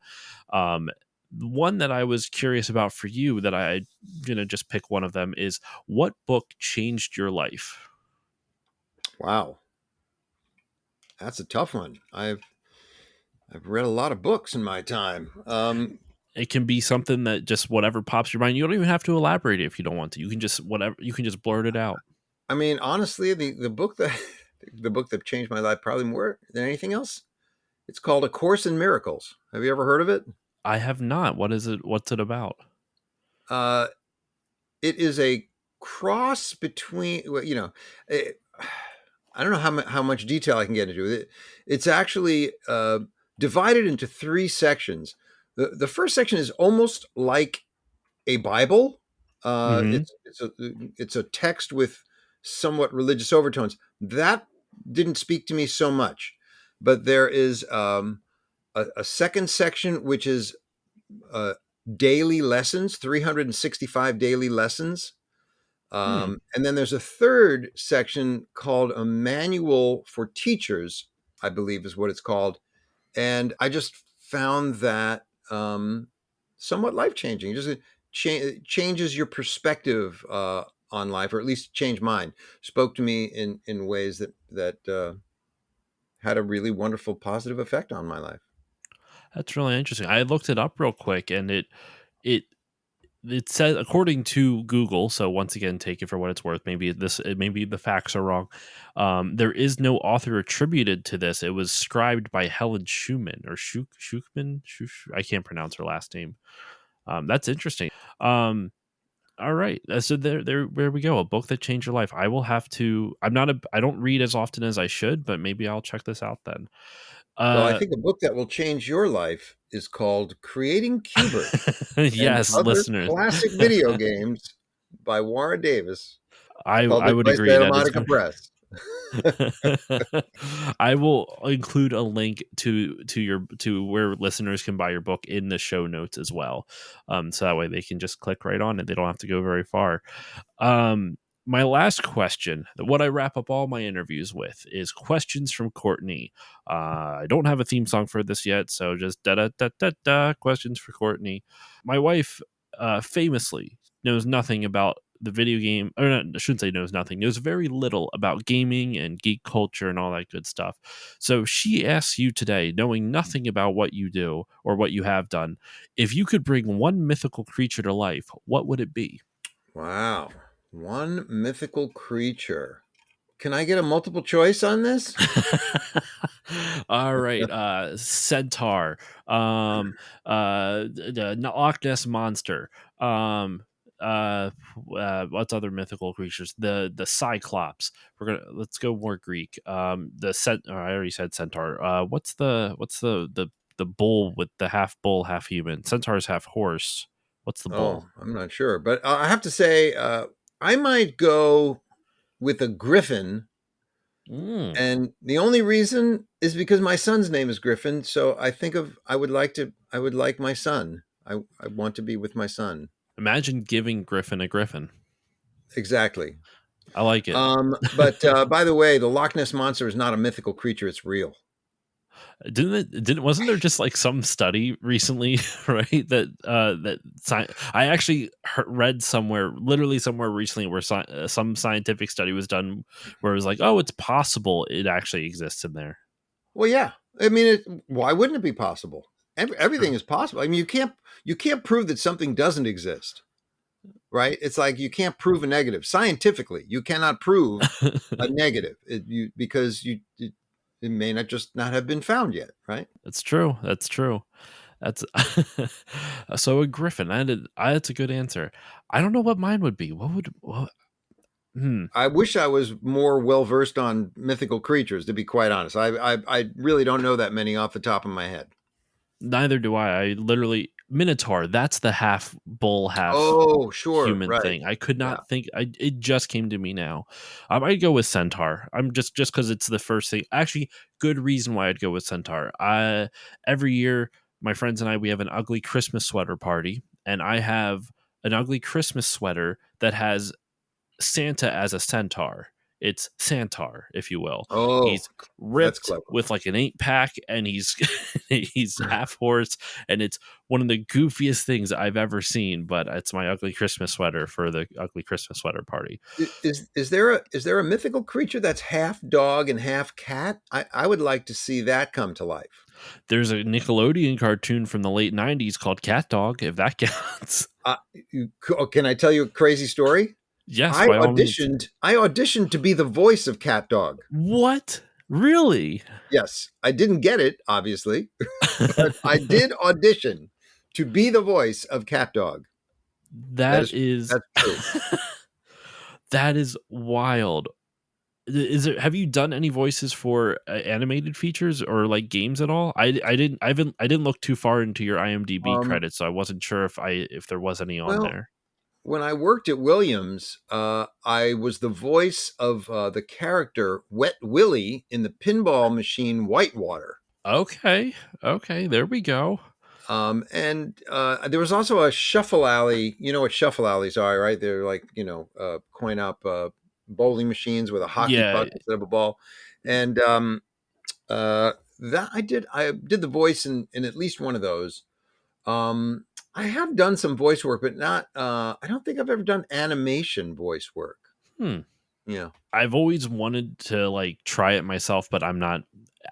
Um, one that I was curious about for you, that I'm going to just pick one of them, is what book changed your life? Wow, that's a tough one. I've read a lot of books in my time. It can be something that just whatever pops your mind. You don't even have to elaborate it if you don't want to. You can just whatever. You can just blurt it out. I mean, honestly, the book that the book that changed my life probably more than anything else. It's called A Course in Miracles. Have you ever heard of it? I have not. What is it? What's it about? Uh, it is a cross between, well, I don't know how much detail I can get into it. It's actually divided into 3 sections. The first section is almost like a Bible. Uh, Hmm. it's it's a it's a text with somewhat religious overtones. That didn't speak to me so much, but there is a second section which is uh, daily lessons, 365 daily lessons. Hmm. And then there's a third section called a manual for teachers, I believe is what it's called. And I just found that somewhat life changing. Just changes your perspective on life, or at least changed mine. Spoke to me in ways that had a really wonderful positive effect on my life. That's really interesting. I looked it up real quick, and it it says, according to Google. So once again, take it for what it's worth. Maybe the facts are wrong. There is no author attributed to this. It was scribed by Helen Schumann, or Schuchman. I can't pronounce her last name. That's interesting. Um, All right. So there we go. A book that changed your life. I will have to. I don't read as often as I should, but maybe I'll check this out then. Well, I Uh, think a book that will change your life is called Creating Cubert and yes, Other listeners. Classic Video Games by Warren Davis, I published would by agree Santa that is Monica very Press. I will include a link to where listeners can buy your book in the show notes as well. So that way they can just click right on it. They don't have to go very far. Um, my last question, what I wrap up all my interviews with, is questions from Courtney. I don't have a theme song for this yet, so just da da da da da questions for Courtney. My wife famously knows nothing about the video game, or not, I shouldn't say knows nothing, knows very little about gaming and geek culture and all that good stuff. So she asks you today, knowing nothing about what you do or what you have done, if you could bring one mythical creature to life, what would it be? Wow. One mythical creature. Can I get a multiple choice on this? All right, centaur, um, the Loch Ness monster, um, what's other mythical creatures? The Cyclops. Let's go more Greek. I already said centaur. What's the bull with the half bull, half human? Centaur's half horse. What's the Oh, bull? I'm not sure. But I have to say, I might go with a griffin. Mm. And the only reason is because my son's name is Griffin. So I would like my son. I want to be with my son. Imagine giving Griffin a griffin. Exactly. I like it. But by the way, the Loch Ness monster is not a mythical creature; it's real. Wasn't there just like some study recently, right? I actually read somewhere, literally somewhere recently, where some scientific study was done where it was like, oh, it's possible it actually exists in there. Well, yeah. I mean, why wouldn't it be possible? It's Everything true. is possible. I mean, you can't prove that something doesn't exist, right? It's like you can't prove a negative scientifically. You cannot prove a negative because it may not just not have been found yet, right? It's true. That's true. That's so a griffin. That's a good answer. I don't know what mine would be. Hmm. I wish I was more well versed on mythical creatures. To be quite honest, I really don't know that many off the top of my head. Neither do I. I literally Minotaur. That's the half bull, half Oh, sure, human right, thing. I could yeah. not think. It just came to me now. I'd go with centaur. I'm just because it's the first thing. Actually, good reason why I'd go with centaur. Every year, my friends and I, we have an ugly Christmas sweater party, and I have an ugly Christmas sweater that has Santa as a centaur. It's Santar, if you will. Oh, He's that's ripped clever. with like an 8-pack, and he's he's half horse, and it's one of the goofiest things I've ever seen. But it's my ugly Christmas sweater for the ugly Christmas sweater party. Is there a mythical creature that's half dog and half cat? I would like to see that come to life. There's a Nickelodeon cartoon from the late '90s called Cat Dog, if that counts. Can I tell you a crazy story? Yes, by all means. I auditioned to be the voice of Cat Dog. What? Really? Yes, I didn't get it, obviously, but I did audition to be the voice of Cat Dog. That That is is that's true. that is wild. Have you done any voices for animated features or like games at all? I didn't look too far into your IMDb Um, credits, so I wasn't sure if there was any on well, there. when I worked at Williams, I was the voice of the character Wet Willie in the pinball machine Whitewater. Okay, okay, there we go. And there was also a shuffle alley. You know what shuffle alleys are, right? They're like, coin op bowling machines with a hockey Yeah, puck instead of a ball. And that I did the voice in at least one of those. Um, I have done some voice work, but not. I don't think I've ever done animation voice work. hmm. Yeah, I've always wanted to like try it myself, but I'm not.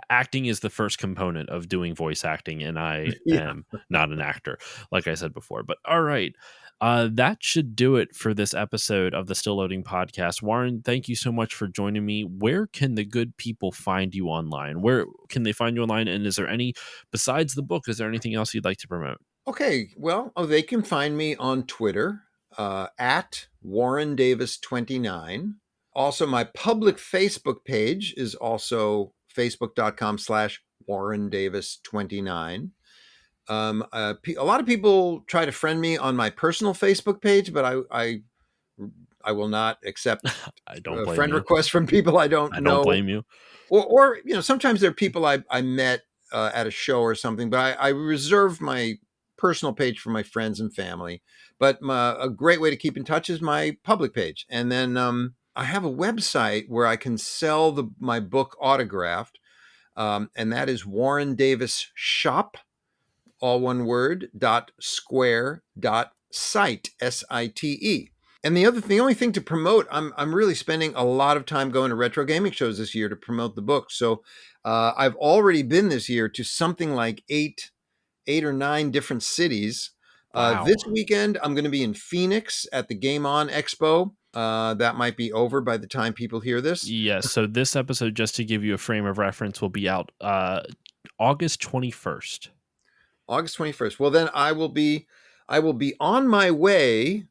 Acting is the first component of doing voice acting, and I yeah. am not an actor, like I said before. But all right, that should do it for this episode of the Still Loading podcast. Warren, thank you so much for joining me. Where can the good people find you online? Where can they find you online? And is there any, besides the book, is there anything else you'd like to promote? Okay. Well, they can find me on Twitter at Warren Davis 29. Also, my public Facebook page is also facebook.com/warren Warren Davis 29. A lot of people try to friend me on my personal Facebook page, but I will not accept I don't blame friend you. requests from people I don't I don't know. blame you. Or sometimes there are people I met at a show or something, but I reserve my personal page for my friends and family. But a great way to keep in touch is my public page. And then I have a website where I can sell my book autographed, and that is Warren Davis Shop, all one word, .square .site, SITE. And the only thing to promote, I'm really spending a lot of time going to retro gaming shows this year to promote the book. So I've already been this year to something like eight or nine different cities. This Wow. weekend, I'm going to be in Phoenix at the Game On Expo. That might be over by the time people hear this. Yes. So this episode, just to give you a frame of reference, will be out August 21st. August 21st. Well, then I will be on my way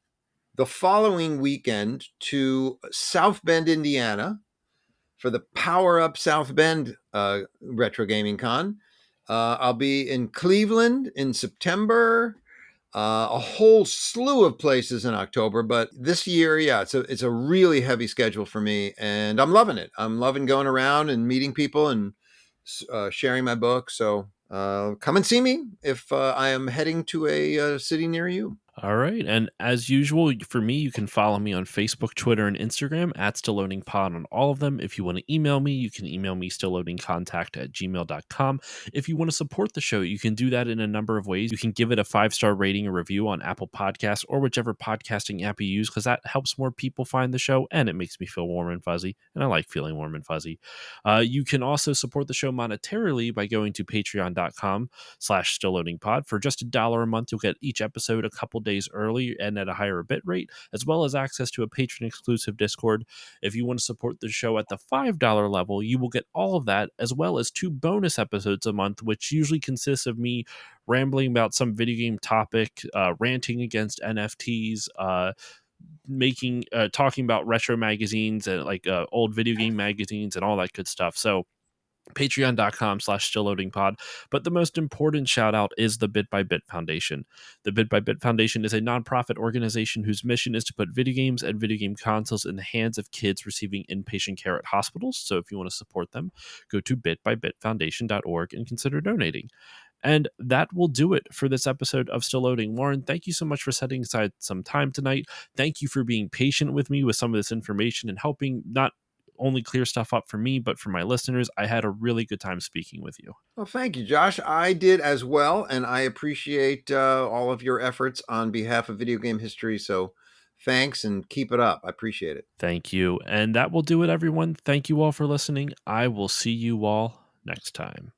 the following weekend to South Bend, Indiana, for the Power Up South Bend Retro Gaming Con. I'll be in Cleveland in September. A whole slew of places in October, but this year, yeah, it's a really heavy schedule for me, and I'm loving it. I'm loving going around and meeting people and sharing my book. So come and see me if I am heading to a city near you. All right. And as usual, for me, you can follow me on Facebook, Twitter, and Instagram at StillLoadingPod on all of them. If you want to email me, you can email me stillloadingcontact@gmail.com. If you want to support the show, you can do that in a number of ways. You can give it a 5-star rating or review on Apple Podcasts or whichever podcasting app you use, because that helps more people find the show and it makes me feel warm and fuzzy. And I like feeling warm and fuzzy. You can also support the show monetarily by going to patreon.com/stillloadingpod. For just $1 a month, you'll get each episode a couple days early and at a higher bit rate, as well as access to a patron exclusive Discord. If you want to support the show at the $5 level, you will get all of that, as well as 2 bonus episodes a month, which usually consists of me rambling about some video game topic, ranting against NFTs, talking about retro magazines and old video game magazines and all that good stuff. So patreon.com/stillloadingpod. But the most important shout out is the Bit by Bit Foundation. The Bit by Bit Foundation is a nonprofit organization whose mission is to put video games and video game consoles in the hands of kids receiving inpatient care at hospitals. So if you want to support them, go to bitbybitfoundation.org and consider donating. And that will do it for this episode of Still Loading. Warren, thank you so much for setting aside some time tonight. Thank you for being patient with me with some of this information and helping not only clear stuff up for me, but for my listeners. I had a really good time speaking with you. Well, thank you, Josh. I did as well, and I appreciate all of your efforts on behalf of video game history. So thanks and keep it up. I appreciate it. Thank you. And that will do it, everyone. Thank you all for listening. I will see you all next time.